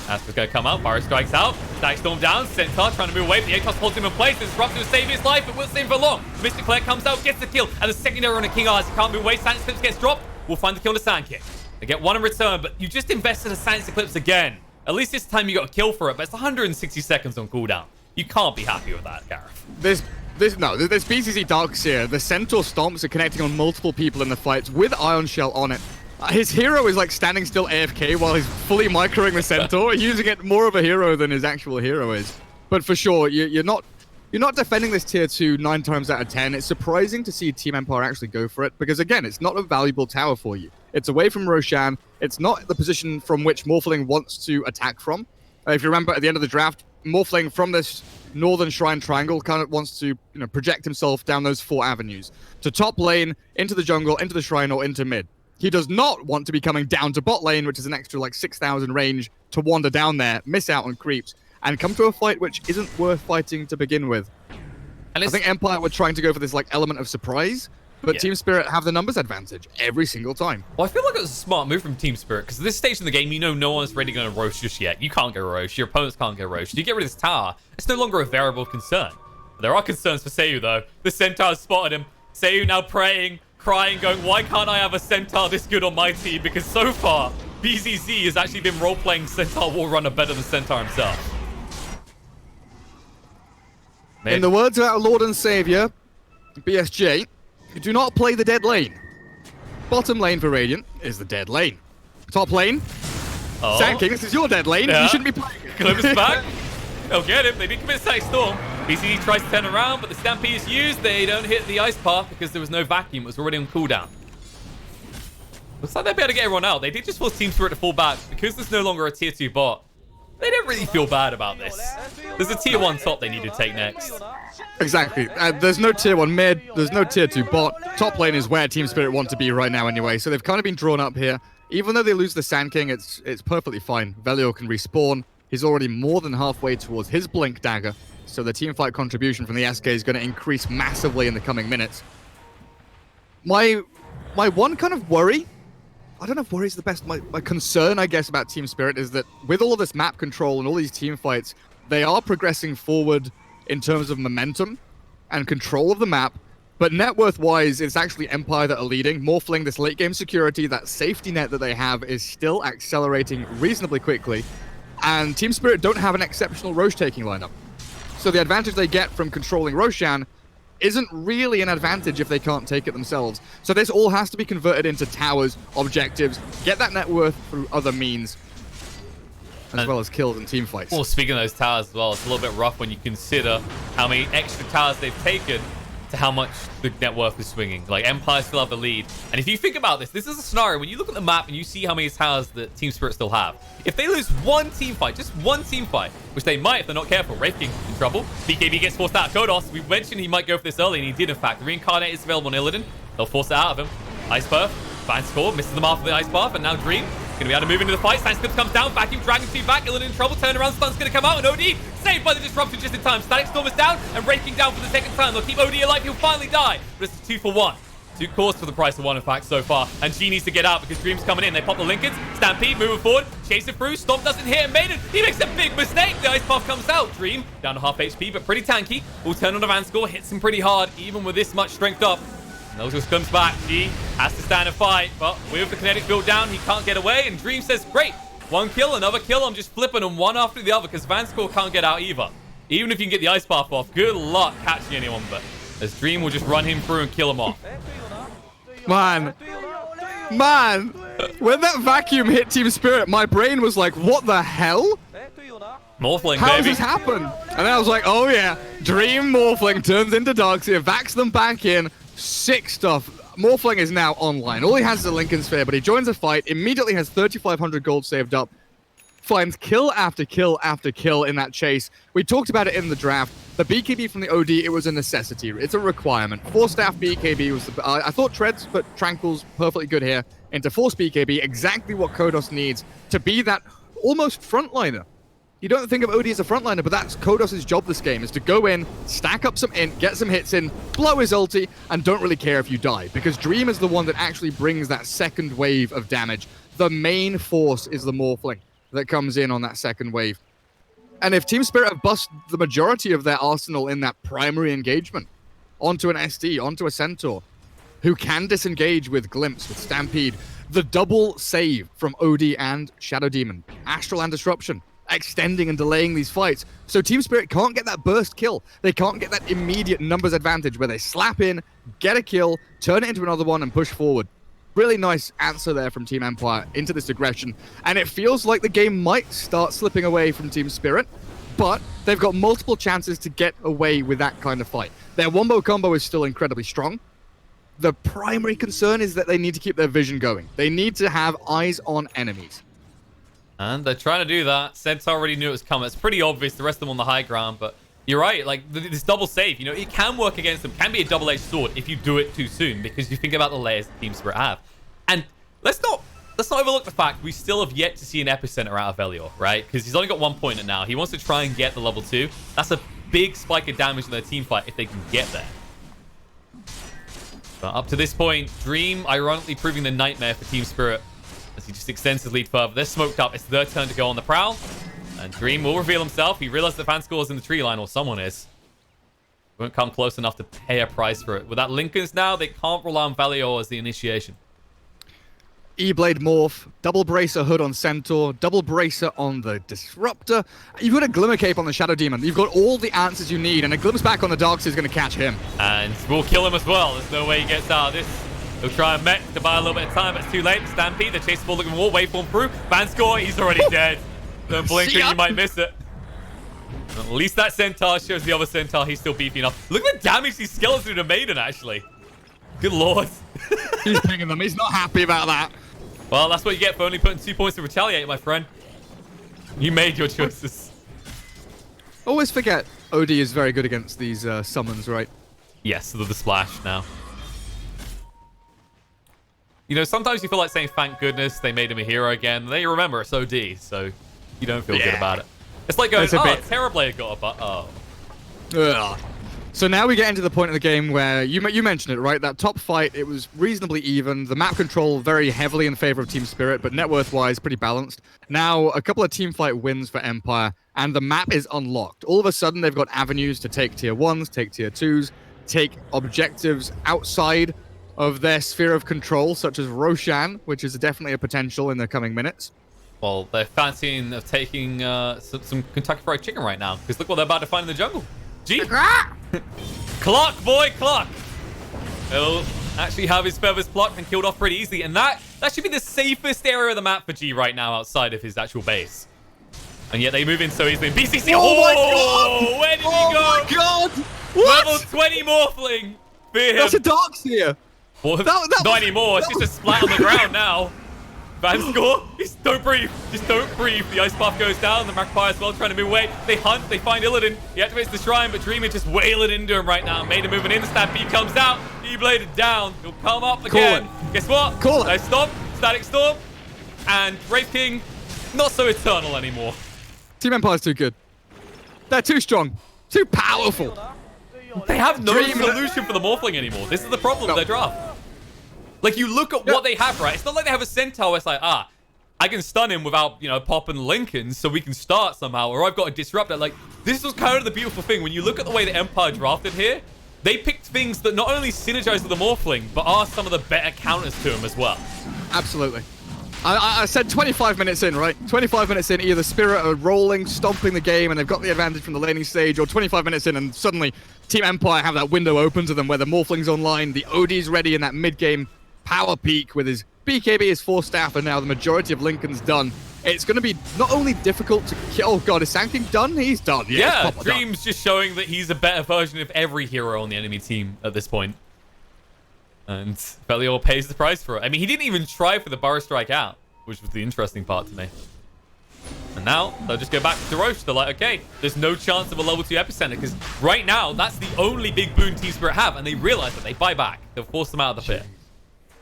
Astra's going to come out. Pyro strikes out. Static Storm down. Centaur trying to move away. The Atos holds him in place. Disruptor will save his life, but will save him for long. Mystic Flare comes out, gets the kill. And the secondary on a King Arts. He can't move away. Silence Eclipse gets dropped. We'll find the kill on the Sand King. They get one in return, but you just invested a Silence Eclipse again. At least this time you got a kill for it, but it's 160 seconds on cooldown. You can't be happy with that, Gareth. There's BCC Darks here. The Centaur stomps are connecting on multiple people in the fights with Ion Shell on it. His hero is like standing still AFK while he's fully microing the Centaur, using it more of a hero than his actual hero is. But for sure, you're not defending this tier 2 9 times out of 10. It's surprising to see Team Empire actually go for it, because again, it's not a valuable tower for you. It's away from Roshan. It's not the position from which Morphling wants to attack from. If you remember at the end of the draft, Morphling from this Northern Shrine Triangle kind of wants to project himself down those 4 avenues. To top lane, into the jungle, into the shrine, or into mid. He does not want to be coming down to bot lane, which is an extra like 6,000 range, to wander down there, miss out on creeps, and come to a fight which isn't worth fighting to begin with. And I think Empire were trying to go for this like element of surprise, but Team Spirit have the numbers advantage every single time. Well, I feel like it was a smart move from Team Spirit, because at this stage in the game, no one's really going to roast just yet. You can't get roast. Your opponents can't get roast. You get rid of this tower, it's no longer a variable concern. But there are concerns for Seiyu, though. The Centaur spotted him. Seiyu now praying, crying, going, why can't I have a Centaur this good on my team? Because so far, BZZ has actually been role-playing Centaur War Runner better than Centaur himself. In the words of our Lord and Savior, BSJ, do not play the dead lane. Bottom lane for Radiant is the dead lane. Top lane, Sand King, this is your dead lane. You shouldn't be playing it. Clipper's back. They'll get him. They did commit Static Storm. BCD tries to turn around, but the Stampede is used. They don't hit the ice path because there was no vacuum. It was already on cooldown. Looks like they'll be able to get everyone out. They did just force Team Spirit to fall back. Because there's no longer a tier 2 bot, they don't really feel bad about this. There's a tier 1 top they need to take next. Exactly. There's no tier 1 mid. There's no tier 2 bot. Top lane is where Team Spirit want to be right now anyway. So they've kind of been drawn up here. Even though they lose the Sand King, it's perfectly fine. Velio can respawn. He's already more than halfway towards his Blink Dagger. So the team fight contribution from the SK is going to increase massively in the coming minutes. My one kind of worry, I don't know if worry is the best, my concern, I guess, about Team Spirit is that with all of this map control and all these team fights, they are progressing forward in terms of momentum and control of the map, but net worth-wise, it's actually Empire that are leading. Morphling, this late-game security, that safety net that they have is still accelerating reasonably quickly, and Team Spirit don't have an exceptional Roche-taking lineup. So the advantage they get from controlling Roshan isn't really an advantage if they can't take it themselves. So this all has to be converted into towers, objectives, get that net worth through other means, as well as kills and team fights. Well, speaking of those towers as well, it's a little bit rough when you consider how many extra towers they've taken to how much the net worth is swinging. Like, Empire still have the lead. And if you think about this, this is a scenario when you look at the map and you see how many towers that Team Spirit still have. If they lose one team fight, just one team fight, which they might if they're not careful, Wraith King in trouble. BKB gets forced out of Kodos. We mentioned he might go for this early, and he did, in fact. The Reincarnate is available on Illidan. They'll force it out of him. Ice Path, fine score, misses them after the Ice Path, and now Dream going to be able to move into the fight. Sandscript comes down, Vacuum, Dragon 2 back, Illidan in trouble, turn around, Stun's going to come out, and OD saved by the Disruption just in time. Static Storm is down, and Wraith King down for the second time. They'll keep OD alive, he'll finally die, but it's a 2 for 1. 2 cores for the price of 1, in fact, so far. And G needs to get out because Dream's coming in. They pop the Linkens. Stampede moving forward. Chase it through. Stomp doesn't hit. Maiden, he makes a big mistake. The Ice Path comes out. Dream down to half HP, but pretty tanky. Will turn on the Van score. Hits him pretty hard, even with this much strength up. Noses comes back. G has to stand and fight, but with the kinetic field down, he can't get away. And Dream says, great. 1 kill, another kill. I'm just flipping them one after the other because Van score can't get out either. Even if you can get the ice path off, good luck catching anyone. But as Dream will just run him through and kill him off. Man, when that vacuum hit Team Spirit, my brain was like, what the hell? Morphling, How does baby. this happen? And then I was like, oh yeah, Dream Morphling turns into Darkseer, vacs them back in. Sick stuff. Morphling is now online. All he has is a Lincoln Sphere, but he joins a fight, immediately has 3,500 gold saved up, finds kill after kill after kill in that chase. We talked about it in the draft. The BKB from the OD, it was a necessity. It's a requirement. 4-staff BKB was the... I thought Treads, but Tranquil's perfectly good here. Into Force BKB, exactly what Kodos needs to be that almost frontliner. You don't think of OD as a frontliner, but that's Kodos' job this game, is to go in, stack up some int, get some hits in, blow his ulti, and don't really care if you die. Because Dream is the one that actually brings that second wave of damage. The main force is the Morphling that comes in on that second wave. And if Team Spirit have bust the majority of their arsenal in that primary engagement, onto an SD, onto a Centaur, who can disengage with Glimpse, with Stampede, the double save from OD and Shadow Demon, Astral and Disruption, extending and delaying these fights. So Team Spirit can't get that burst kill. They can't get that immediate numbers advantage where they slap in, get a kill, turn it into another one, and push forward. Really nice answer there from Team Empire into this aggression. And it feels like the game might start slipping away from Team Spirit, but they've got multiple chances to get away with that kind of fight. Their wombo combo is still incredibly strong. The primary concern is that they need to keep their vision going. They need to have eyes on enemies. And they're trying to do that. Centaur already knew it was coming. It's pretty obvious, the rest of them on the high ground, but you're right. Like, this double save, you know, it can work against them. Can be a double-edged sword if you do it too soon, because you think about the layers that Team Spirit have. And let's not overlook the fact we still have yet to see an epicenter out of Velior, right? Because he's only got 1 point now. He wants to try and get the level 2. That's a big spike of damage in their team fight if they can get there. But up to this point, Dream ironically proving the nightmare for Team Spirit as he just extends his lead further. They're smoked up. It's their turn to go on the prowl. And Dream will reveal himself. He realized the fan score is in the tree line, or someone is. Won't come close enough to pay a price for it. With that Lincolns now, they can't rely on Velior as the initiation. E-Blade Morph, double Bracer Hood on Centaur, double Bracer on the Disruptor. You've got a Glimmer Cape on the Shadow Demon. You've got all the answers you need, and a Glimpse back on the Darkseer is going to catch him. And we'll kill him as well. There's no way he gets out of this. He'll try and mech to buy a little bit of time, but it's too late. Stampede, the chase ball looking more, waveform through. Fan score, he's already dead. Don't blink or you might miss it. At least that Centaur shows the other Centaur he's still beefy enough. Look at the damage these skeletons do to Maiden, actually. Good lord. He's pinging them. He's not happy about that. Well, that's what you get for only putting 2 points to retaliate, my friend. You made your choices. Always forget OD is very good against these summons, right? Yes, the splash now. You know, sometimes you feel like saying thank goodness they made him a hero again. Then you remember it's OD, so you don't feel good about it. It's like going, oh, Terrorblade got a butt. Oh. Ugh. So now we get into the point of the game where you mentioned it, right? That top fight, it was reasonably even. The map control very heavily in favor of Team Spirit, but net worth-wise, pretty balanced. Now, a couple of team fight wins for Empire, and the map is unlocked. All of a sudden, they've got avenues to take tier 1s, take tier 2s, take objectives outside of their sphere of control, such as Roshan, which is definitely a potential in the coming minutes. Well, they're fancying of taking some Kentucky Fried Chicken right now, because look what they're about to find in the jungle. G. Clock, boy, clock. He'll actually have his feathers plucked and killed off pretty easily, and that should be the safest area of the map for G right now outside of his actual base. And yet they move in so easily. BCC, my God! Where did he go? Oh my God! What? Level 20 Morphling. Fear him. That's a Darkseer. Well, not anymore. It's just a splat on the ground now. Van score. Just don't breathe. Just don't breathe. The ice buff goes down. The Magpie as well trying to move away. They hunt. They find Illidan. He activates the shrine, but Dream is just wailing into him right now. Maiden moving in. The Stampede comes out. E-bladed down. He'll come up again. Guess what? Call it. Nice stop. Static Storm. And Wraith King, not so eternal anymore. Team Empire's too good. They're too strong. Too powerful. They have no solution for the Morphling anymore. This is the problem with their draft. Like, you look at what they have, right? It's not like they have a Centaur where it's like, I can stun him without, you know, popping Lincolns so we can start somehow. Or I've got a Disruptor. Like, this was kind of the beautiful thing. When you look at the way the Empire drafted here, they picked things that not only synergize with the Morphling, but are some of the better counters to him as well. Absolutely. I said 25 minutes in, right? 25 minutes in, either Spirit are rolling, stomping the game, and they've got the advantage from the laning stage, or 25 minutes in, and suddenly Team Empire have that window open to them where the Morphling's online, the OD's ready in that mid-game power peak with his BKB, his 4 staff, and now the majority of Lincoln's done. It's going to be not only difficult to kill... Oh, God, is Sand King done? He's done. Yeah, Proper Dream's done. just showing that he's a better version of every hero on the enemy team at this point. And Belial pays the price for it. I mean, he didn't even try for the Burrow Strike out, which was the interesting part to me. And now, they'll just go back to Roche. They're like, okay, there's no chance of a level 2 epicenter, because right now, that's the only big boon Team Spirit have, and they realize that they buy back. They'll force them out of the pit.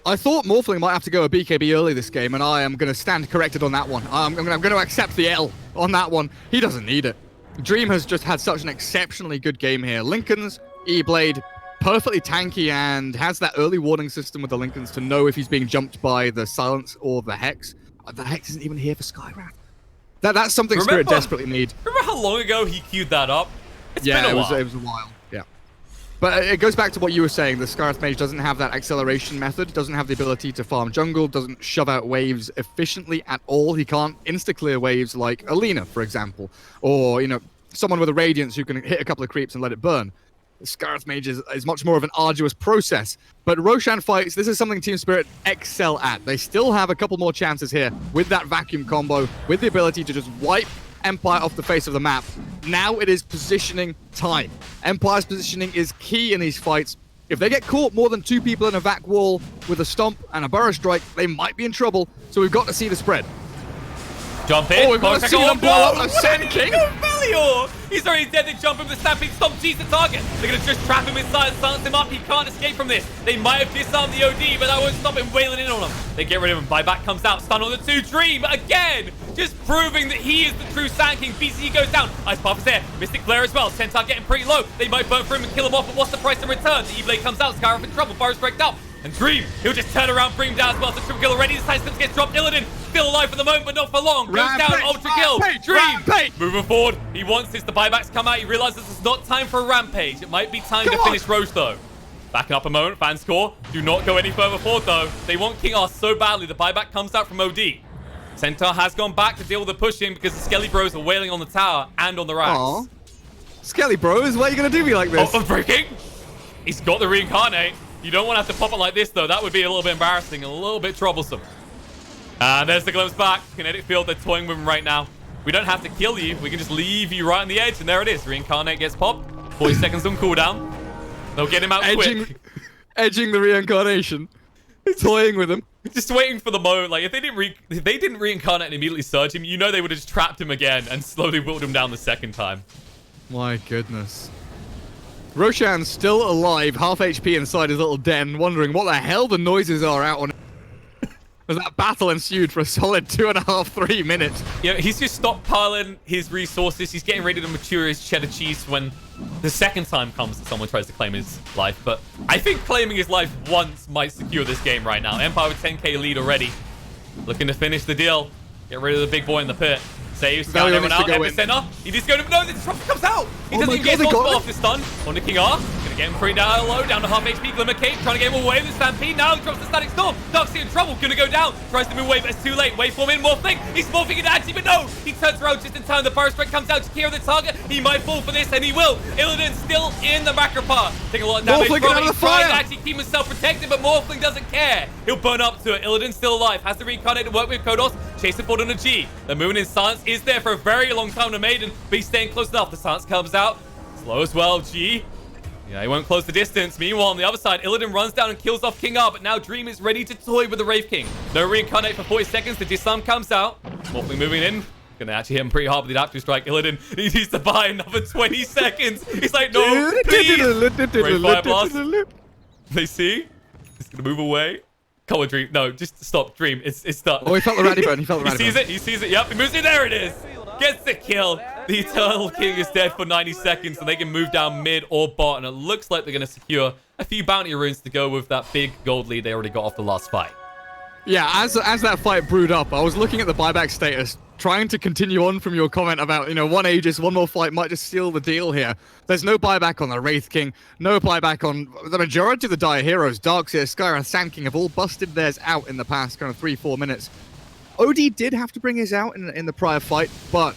I thought Morphling might have to go a BKB early this game, and I am going to stand corrected on that one. I'm going to accept the L on that one. He doesn't need it. Dream has just had such an exceptionally good game here. Lincoln's E-Blade, perfectly tanky, and has that early warning system with the Lincolns to know if he's being jumped by the Silence or the Hex. The Hex isn't even here for Skywrath. That's something Spirit desperately need. Remember how long ago he queued that up? It's been a while. It was a while. Yeah. But it goes back to what you were saying. The Skywrath Mage doesn't have that acceleration method, doesn't have the ability to farm jungle, doesn't shove out waves efficiently at all. He can't insta-clear waves like Alina, for example. Or, you know, someone with a Radiance who can hit a couple of creeps and let it burn. The Skywrath Mage is much more of an arduous process. But Roshan fights, this is something Team Spirit excel at. They still have a couple more chances here with that vacuum combo, with the ability to just wipe Empire off the face of the map. Now it is positioning time. Empire's positioning is key in these fights. If they get caught more than 2 people in a vac wall with a stomp and a Burrow Strike, they might be in trouble. So we've got to see the spread. Jump in. Oh, we've got to see them blow up the Sand King. He's already dead. They jump him. The Stampede Stomp sees the target. They're going to just trap him inside and silence him up. He can't escape from this. They might have disarmed the OD, but that won't stop him wailing in on him. They get rid of him. Buyback comes out. Stun on the 2. Dream again. Just proving that he is the true Sand King. BCE goes down. Ice Path is there. Mystic Flare as well. Centaur getting pretty low. They might burn for him and kill him off, but what's the price in return? The E-Blade comes out. Skywrath in trouble. Burrow's breaked out. And Dream, he'll just turn around, bring him down as well. So triple kill already. This time gets dropped. Illidan still alive for the moment, but not for long. Goes down, ultra kill. Dream moving forward. He wants this. The buybacks come out. He realizes it's not time for a rampage. It might be time to finish Roche though. Backing up a moment. Fan score. Do not go any further forward though. They want King R so badly. The buyback comes out from OD. Centaur has gone back to deal with the pushing because the Skelly Bros are wailing on the tower and on the racks. Aww. Skelly Bros, why are you going to do me like this? Oh, breaking. He's got the reincarnate. You don't want to have to pop it like this, though. That would be a little bit embarrassing and a little bit troublesome. And there's the glimpse back. Kinetic field, they're toying with him right now. We don't have to kill you. We can just leave you right on the edge. And there it is. Reincarnate gets popped. 40 seconds on cooldown. They'll get him out quick. Edging the reincarnation. Toying with him. Just waiting for the moment. Like, if they didn't reincarnate and immediately surge him, you know they would have just trapped him again and slowly whittled him down the second time. My goodness. Roshan's still alive, half HP inside his little den, wondering what the hell the noises are out on. As that battle ensued for a solid 2.5, 3 minutes. Yeah, he's just stockpiling his resources. He's getting ready to mature his cheddar cheese when the second time comes that someone tries to claim his life. But I think claiming his life once might secure this game right now. Empire with 10k lead already. Looking to finish the deal. Get rid of the big boy in the pit. Saves, scout everyone out, epicenter. He just goes, no, the trumpet comes out. He doesn't even get multiple off this stun. On the King R. Gonna get him free down low, down to half HP. Glimmer Cape trying to get him away with Stampede. Now he drops the Static Storm. Darkseid in trouble. Gonna go down. Tries to move away, but it's too late. Waveform in, morphing. He's morphing into Anti, but no. He turns around just in time. The Burrow Strike comes out. Jakiro the target. He might fall for this, and he will. Illidan still in the macro part. Taking a lot of damage from it. He's trying to actually keep himself protected, but Morphling doesn't care. He'll burn up to it. Illidan's still alive. Has to reincarnate to work with Kodos. Chasing forward on a G. The movement in silence is there for a very long time to Maiden, but he's staying close enough. The silence comes out. Slow as well, G. Yeah, he won't close the distance. Meanwhile, on the other side, Illidan runs down and kills off King R, but now Dream is ready to toy with the Wraith King. No reincarnate for 40 seconds. The disarm comes out. Morphling moving in. Gonna actually hit him pretty hard with the adaptive strike. Illidan, he needs to buy another 20 seconds. He's like, no, please. Wraith Fire Blast. They see. He's gonna move away. Come on, Dream. No, just stop, Dream. It's stuck. Oh, he felt the Ratty Burn. He felt the Ratty Burn. He sees it. He sees it. Yep, he moves in. There it is. Gets the kill. The Eternal King is dead for 90 seconds, and they can move down mid or bot, and it looks like they're going to secure a few bounty runes to go with that big gold lead they already got off the last fight. Yeah, as that fight brewed up, I was looking at the buyback status, trying to continue on from your comment about, you know, one Aegis, one more fight might just seal the deal here. There's no buyback on the Wraith King, no buyback on the majority of the Dire Heroes. Darkseid, Skywrath, Sand King have all busted theirs out in the past kind of 3-4 minutes. OD did have to bring his out in the prior fight, but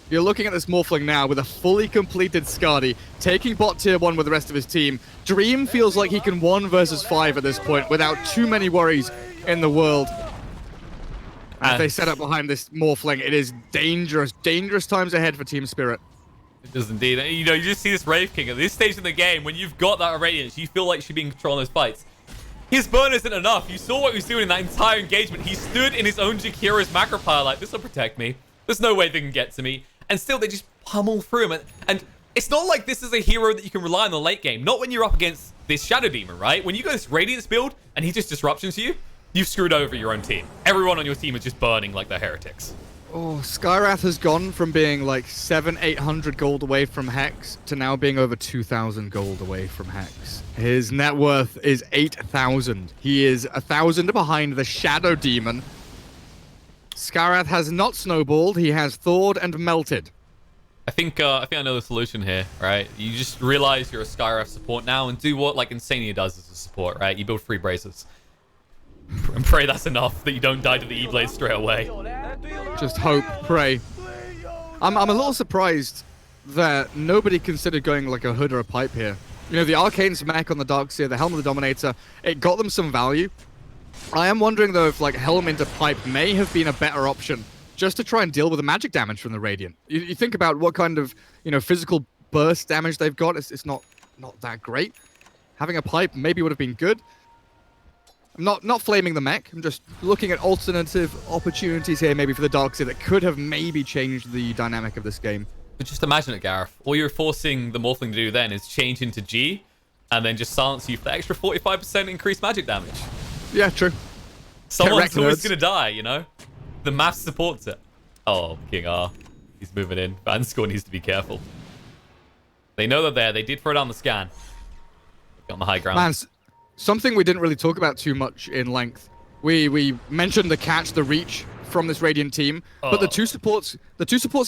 you're looking at this Morphling now with a fully completed Skadi, taking bot tier 1 with the rest of his team. Dream feels like he can 1 versus 5 at this point without too many worries in the world. As they set up behind this Morphling, it is dangerous, dangerous times ahead for Team Spirit. It does indeed. You know, you just see this Wraith King at this stage in the game, when you've got that Radiance, you feel like you should be in control of those fights. His burn isn't enough. You saw what he was doing in that entire engagement. He stood in his own Jakiro's macro pile like, this will protect me. There's no way they can get to me. And still, they just pummel through him. And it's not like this is a hero that you can rely on in the late game. Not when you're up against this Shadow Demon, right? When you go this Radiance build and he just disruptions you, you've screwed over your own team. Everyone on your team is just burning like they're heretics. Oh, Skyrath has gone from being like 700-800 gold away from Hex to now being over 2,000 gold away from Hex. His net worth is 8,000. He is 1,000 behind the Shadow Demon. Skyrath has not snowballed. He has thawed and melted. I think I know the solution here, right? You just realize you're a Skyrath support now and do what like Insania does as a support, right? You build 3 braces. And pray that's enough, that you don't die to the E-Blade straight away. Just hope, pray. I'm a little surprised that nobody considered going like a hood or a pipe here. You know, the Arcane's mech on the Darkseer, the Helm of the Dominator, it got them some value. I am wondering though if like Helm into pipe may have been a better option just to try and deal with the magic damage from the Radiant. You think about what kind of, you know, physical burst damage they've got, it's not that great. Having a pipe maybe would have been good. I'm not flaming the mech. I'm just looking at alternative opportunities here, maybe for the Darkseer that could have maybe changed the dynamic of this game. But just imagine it, Gareth. All you're forcing the Morphling to do then is change into G, and then just silence you for the extra 45% increased magic damage. Yeah, true. Someone's always gonna die, you know? The math supports it. Oh, King R. He's moving in. Vanscore needs to be careful. They know they're there. They did throw down the scan. On the high ground. Man, something we didn't really talk about too much in length. We mentioned the catch, the reach from this Radiant team, but the two supports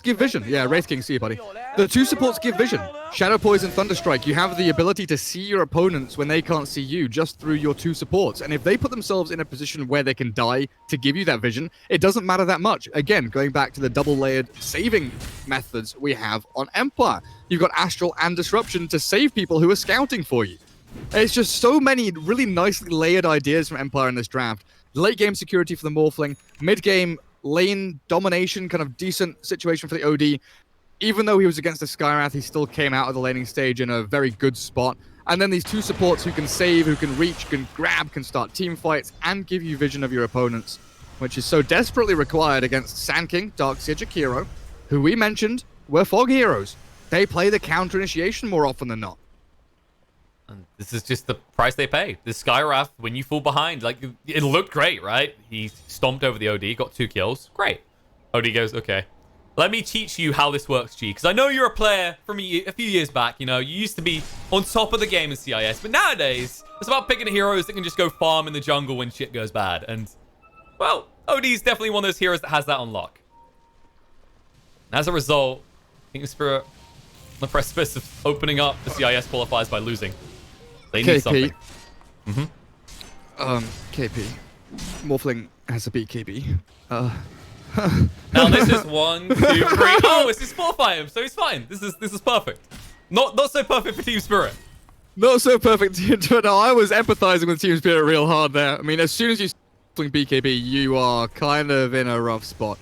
give vision. Yeah, Wraith King, see you, buddy. The 2 supports give vision. Shadow Poison, Thunderstrike. You have the ability to see your opponents when they can't see you just through your 2 supports. And if they put themselves in a position where they can die to give you that vision, it doesn't matter that much. Again, going back to the double-layered saving methods we have on Empire. You've got Astral and Disruption to save people who are scouting for you. It's just so many really nicely layered ideas from Empire in this draft. Late game security for the Morphling, mid game lane domination, kind of decent situation for the OD. Even though he was against the Skyrath, he still came out of the laning stage in a very good spot. And then these 2 supports who can save, who can reach, can grab, can start team fights, and give you vision of your opponents, which is so desperately required against Sand King, Darkseer, Jakiro, who we mentioned were Fog heroes. They play the counter initiation more often than not. And this is just the price they pay. The Skyrath, when you fall behind, like, it looked great, right? He stomped over the OD, got 2 kills. Great. OD goes, okay. Let me teach you how this works, G. Because I know you're a player from a few years back. You know, you used to be on top of the game in CIS. But nowadays, it's about picking heroes that can just go farm in the jungle when shit goes bad. And, well, OD is definitely one of those heroes that has that on lock. And as a result, Team Spirit on the precipice of opening up the CIS qualifiers by losing. They need something. KP. Morphling has to beat KB. Now this is 1, 2, 3. Oh, it's his 4th item, so he's fine. This is perfect. Not so perfect for Team Spirit. Not so perfect. No, I was empathizing with Team Spirit real hard there. I mean, as soon as you swing BKB, you are kind of in a rough spot.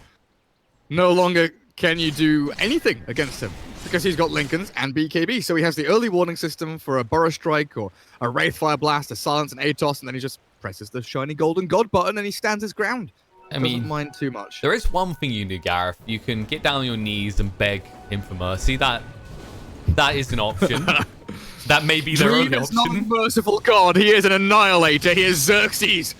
No longer can you do anything against him because he's got Lincolns and BKB. So he has the early warning system for a Burrow Strike or a Wraith Fire Blast, a Silence, and Atos, and then he just presses the shiny golden god button and he stands his ground. I mean, doesn't mind too much. There is one thing you do, Gareth. You can get down on your knees and beg him for mercy. That is an option. That may be their only option. Dream is not a merciful god. He is an annihilator. He is Xerxes.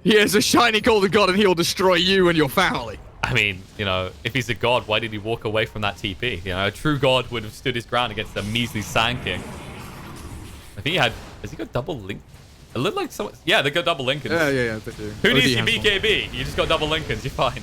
He is a shiny golden god, and he will destroy you and your family. I mean, you know, if he's a god, why did he walk away from that TP? You know, a true god would have stood his ground against a measly Sand King. I think has he got double link? It looked like someone, yeah, they got double Lincolns. Yeah, they do. Who needs your BKB? You just got double Lincolns, you're fine.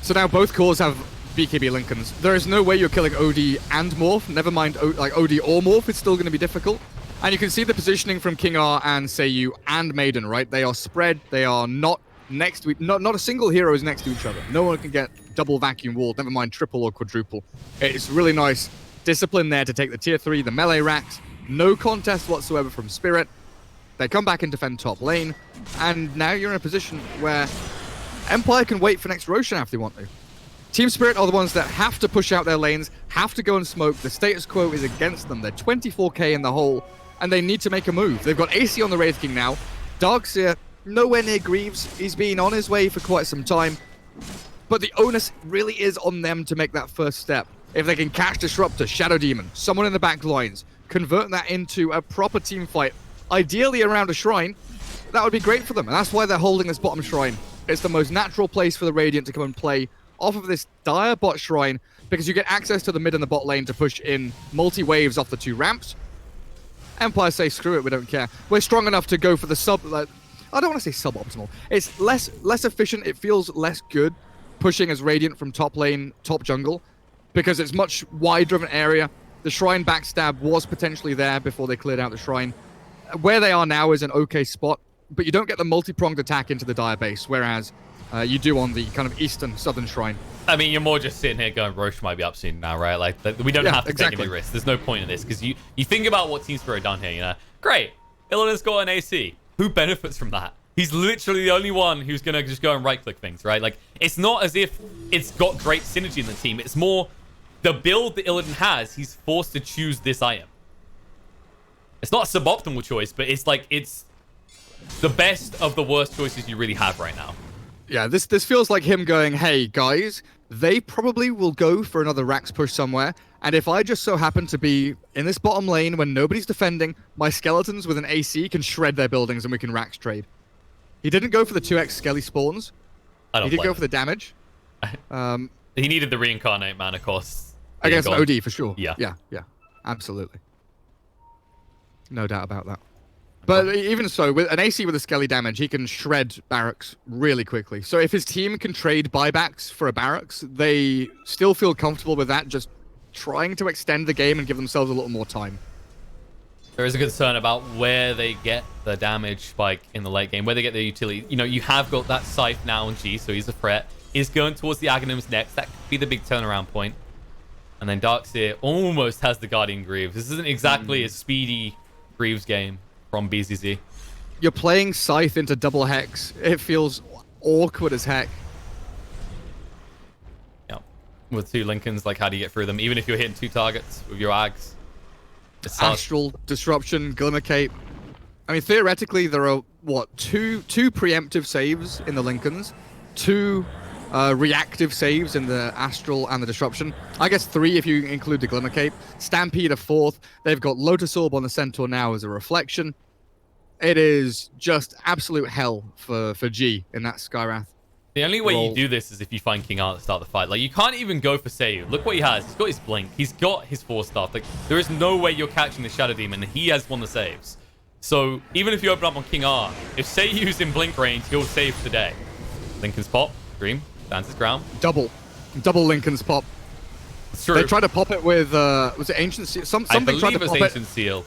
So now both cores have BKB Lincolns. There is no way you're killing OD and Morph, never mind like OD or Morph, it's still going to be difficult. And you can see the positioning from King R and Seiyu and Maiden, right? They are spread, they are not next to not a single hero is next to each other. No one can get double vacuum walled, never mind triple or quadruple. It's really nice discipline there to take the tier 3, the melee racks. No contest whatsoever from Spirit. They come back and defend top lane, and now you're in a position where Empire can wait for next Roshan if they want to. Team Spirit are the ones that have to push out their lanes, have to go and smoke. The status quo is against them. They're 24k in the hole, and they need to make a move. They've got AC on the Wraith King now. Darkseer, nowhere near Greaves. He's been on his way for quite some time. But the onus really is on them to make that first step. If they can catch Disruptor, Shadow Demon, someone in the back lines, convert that into a proper team fight, ideally around a shrine, that would be great for them. And that's why they're holding this bottom shrine. It's the most natural place for the Radiant to come and play off of this dire bot shrine, because you get access to the mid and the bot lane to push in multi-waves off the 2 ramps. Empire say, screw it, we don't care. We're strong enough to go for the I don't want to say suboptimal. It's less efficient, it feels less good pushing as Radiant from top lane, top jungle, because it's much wider of an area. The shrine backstab was potentially there before they cleared out the shrine. Where they are now is an okay spot, but you don't get the multi-pronged attack into the dire base, whereas you do on the kind of eastern, southern shrine. I mean, you're more just sitting here going, Roche might be up soon now, right? Like, we don't have to take any risks. There's no point in this, because you think about what Team Spirit done here, you know? Great, Illidan's got an AC. Who benefits from that? He's literally the only one who's going to just go and right-click things, right? Like, it's not as if it's got great synergy in the team. It's more the build that Illidan has, he's forced to choose this item. It's not a suboptimal choice, but it's like, it's the best of the worst choices you really have right now. Yeah, this feels like him going, hey, guys, they probably will go for another Rax push somewhere, and if I just so happen to be in this bottom lane when nobody's defending, my skeletons with an AC can shred their buildings and we can Rax trade. He didn't go for the 2x Skelly spawns. He did go for the damage. He needed the reincarnate mana cost. Against an OD, for sure. Yeah. Yeah. Absolutely. No doubt about that. But even so, with an AC with a Skelly damage, he can shred barracks really quickly. So if his team can trade buybacks for a barracks, they still feel comfortable with that, just trying to extend the game and give themselves a little more time. There is a concern about where they get the damage spike in the late game, where they get the utility. You know, you have got that Scythe now on G, so he's a threat. Is going towards the Aghanims next. That could be the big turnaround point. And then Darkseer almost has the Guardian Greaves. This isn't exactly a speedy Greaves game from BZZ. You're playing Scythe into double Hex. It feels awkward as heck. Yeah. With 2 Lincolns, like, how do you get through them? Even if you're hitting 2 targets with your Ags. Astral, Disruption, Glimmer Cape. I mean, theoretically, there are, what, two preemptive saves in the Lincolns, 2 reactive saves in the Astral and the Disruption. I guess 3 if you include the Glimmer Cape. Stampede a 4th. They've got Lotus Orb on the Centaur now as a reflection. It is just absolute hell for G in that Skywrath. The only way you do this is if you find King Art to start the fight. Like, you can't even go for save. Look what he has. He's got his Blink. He's got his 4-star. Like, there is no way you're catching the Shadow Demon. He has won the saves. So, even if you open up on King Art, if Seiyu's in Blink range, he'll save today. Lincoln's pop. Dream. Stands his ground. Double Lincoln's pop. It's true. They tried to pop it with, was it Ancient Seal? Something tried to pop it. Ancient Seal.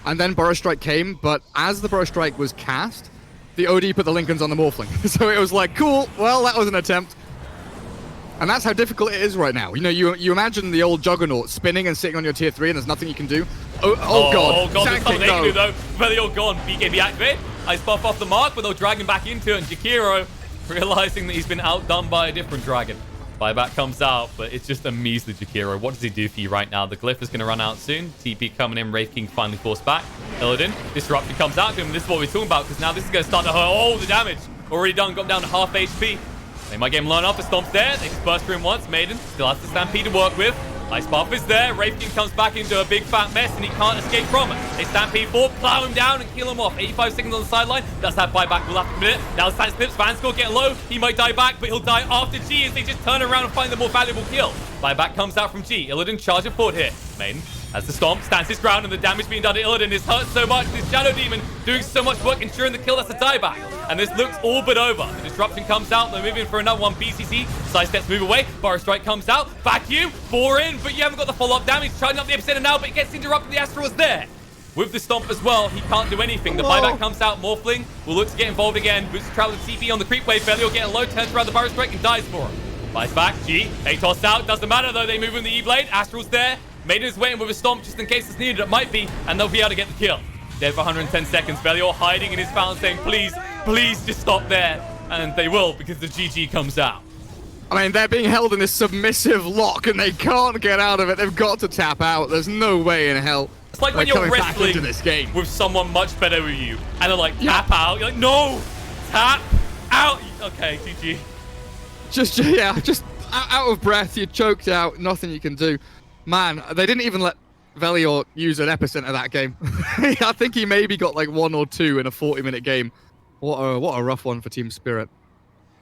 And then Burrow Strike came, but as the Burrow Strike was cast, the OD put the Lincolns on the Morphling. So it was like, cool, well, that was an attempt. And that's how difficult it is right now. You know, you imagine the old Juggernaut spinning and sitting on your tier 3 and there's nothing you can do. Oh God. Oh, God, there's something they can do, though. But they're all gone. BKB activate. Ice buff off the mark, but they'll drag him back into it. And Jakiro, realizing that he's been outdone by a different dragon. Buyback comes out, but it's just a measly Jakiro. What does he do for you right now? The Glyph is going to run out soon. TP coming in. Wraith King finally forced back. Illidan, Disruption comes out to him. This is what we're talking about, because now this is going to start to hurt. Oh, the damage. Already done. Got down to half HP. They might get him blown up. The Stomp's there. They just burst through him once. Maiden still has the Stampede to work with. Ice buff is there. Wraith King comes back into a big fat mess, and he can't escape from it. They Stampede forward, plow him down, and kill him off. 85 seconds on the sideline. Does have buyback. We'll have to commit it. Now Sand Slips. Fan score getting low. He might die back, but he'll die after G as they just turn around and find the more valuable kill. Buyback comes out from G. Illidan charging forward here. Maiden, as the Stomp stands his ground, and the damage being done to Illidan is hurt so much. This Shadow Demon doing so much work ensuring the kill. That's a dieback. And this looks all but over. The Disruption comes out. They're moving for another one. BCC. Sidesteps move away. Burrow Strike comes out. Vacuum. 4 in, but you haven't got the follow-up damage. Charging up the Epicenter now, but it gets interrupted. The Astral is there. with the stomp as well. He can't do anything. The buyback comes out. Morphling will look to get involved again. Boots travel to TP on the creep wave. Velio getting low, turns around the burrow strike and dies for him. Flies back. G. A-tossed out. Doesn't matter though. They move in the E-blade. Astral's there. Maiden is waiting with a stomp just in case it's needed. It might be. And they'll be able to get the kill. Dead for 110 seconds. Velio hiding in his fountain saying, please, please just stop there. And they will because the GG comes out. I mean, they're being held in this submissive lock and they can't get out of it. They've got to tap out. There's no way in hell. It's like when you're wrestling this game with someone much better than you, and they're like, tap out. You're like, no, tap out. Okay, GG. Just out of breath. You're choked out. Nothing you can do. Man, they didn't even let Velior use an epicenter that game. I think he maybe got like 1 or 2 in a 40-minute game. What a rough one for Team Spirit.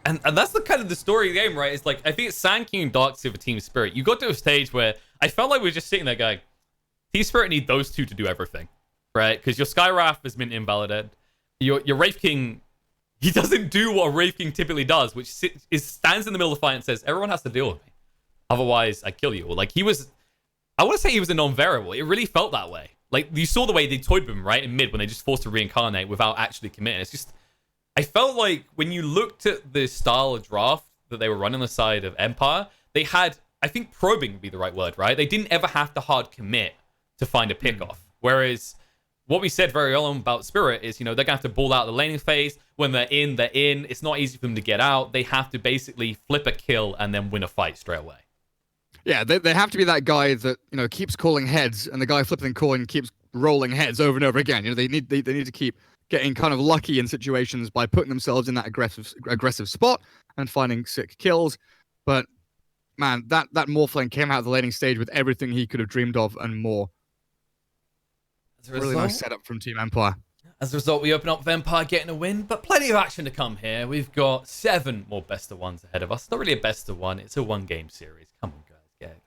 And that's the kind of the story of the game, right? It's like, I think it's Sand King and Dark Sea for Team Spirit. You got to a stage where I felt like we were just sitting there going, Team Spirit need those two to do everything, right? Because your Skywrath has been invalidated. Your Wraith King, he doesn't do what a Wraith King typically does, which stands in the middle of the fight and says, everyone has to deal with me. Otherwise, I kill you. Or like, I want to say he was a non-variable. It really felt that way. Like, you saw the way they toyed with him, right? In mid, when they just forced to reincarnate without actually committing. It's just, I felt like when you looked at the style of draft that they were running on the side of Empire, they had, I think probing would be the right word, right? They didn't ever have to hard commit to find a pickoff. Whereas what we said very early on about Spirit is, they're going to have to ball out the laning phase. When they're in, they're in. It's not easy for them to get out. They have to basically flip a kill and then win a fight straight away. Yeah, they have to be that guy that, keeps calling heads, and the guy flipping the coin keeps rolling heads over and over again. They need to keep getting kind of lucky in situations by putting themselves in that aggressive spot and finding sick kills. But man, that Morphling came out of the laning stage with everything he could have dreamed of and more. Really nice setup from Team Empire. As a result, we open up with Empire getting a win, but plenty of action to come here. We've got 7 more best of ones ahead of us. Not really a best of one, it's a 1-game series. Come on, guys, get it.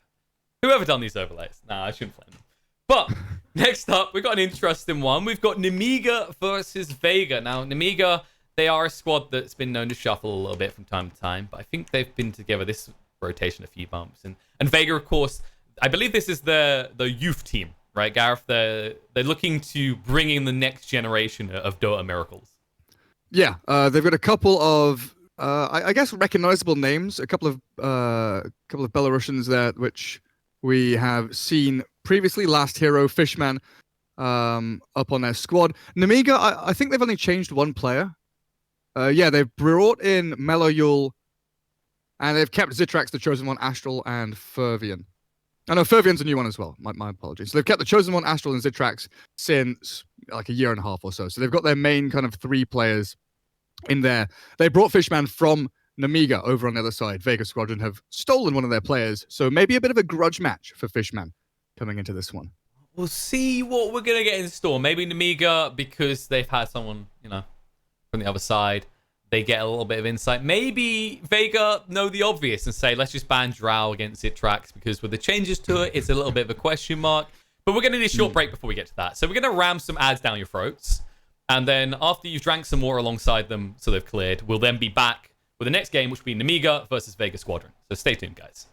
Whoever done these overlays? Nah, I shouldn't blame them. But next up, we've got an interesting one. We've got Nemiga versus Vega. Now, Nemiga, they are a squad that's been known to shuffle a little bit from time to time, but I think they've been together this rotation a few bumps. And Vega, of course, I believe this is the youth team, right, Gareth? They're looking to bring in the next generation of Dota miracles. Yeah, they've got a couple of, I guess, recognizable names. A couple of Belarusians there, which we have seen previously. Last Hero, Fishman, up on their squad. Nemiga, I think they've only changed one player. They've brought in Meloyul, and they've kept Zitrax, the Chosen One, Astral, and Fervian. I know Fervian's a new one as well. My apologies. So they've kept the Chosen One, Astral, and Zitrax since like a year and a half or so. So they've got their main kind of 3 players in there. They brought Fishman from Nemiga over on the other side. Vega Squadron have stolen one of their players. So maybe a bit of a grudge match for Fishman coming into this one. We'll see what we're going to get in store. Maybe Nemiga, because they've had someone, from the other side, they get a little bit of insight. Maybe Vega know the obvious and say, let's just ban Drow against Zitrax, because with the changes to it, it's a little bit of a question mark. But we're going to need a short break before we get to that. So we're going to ram some ads down your throats. And then after you've drank some more alongside them so they've cleared, we'll then be back with the next game, which will be Nemiga versus Vega Squadron. So stay tuned, guys.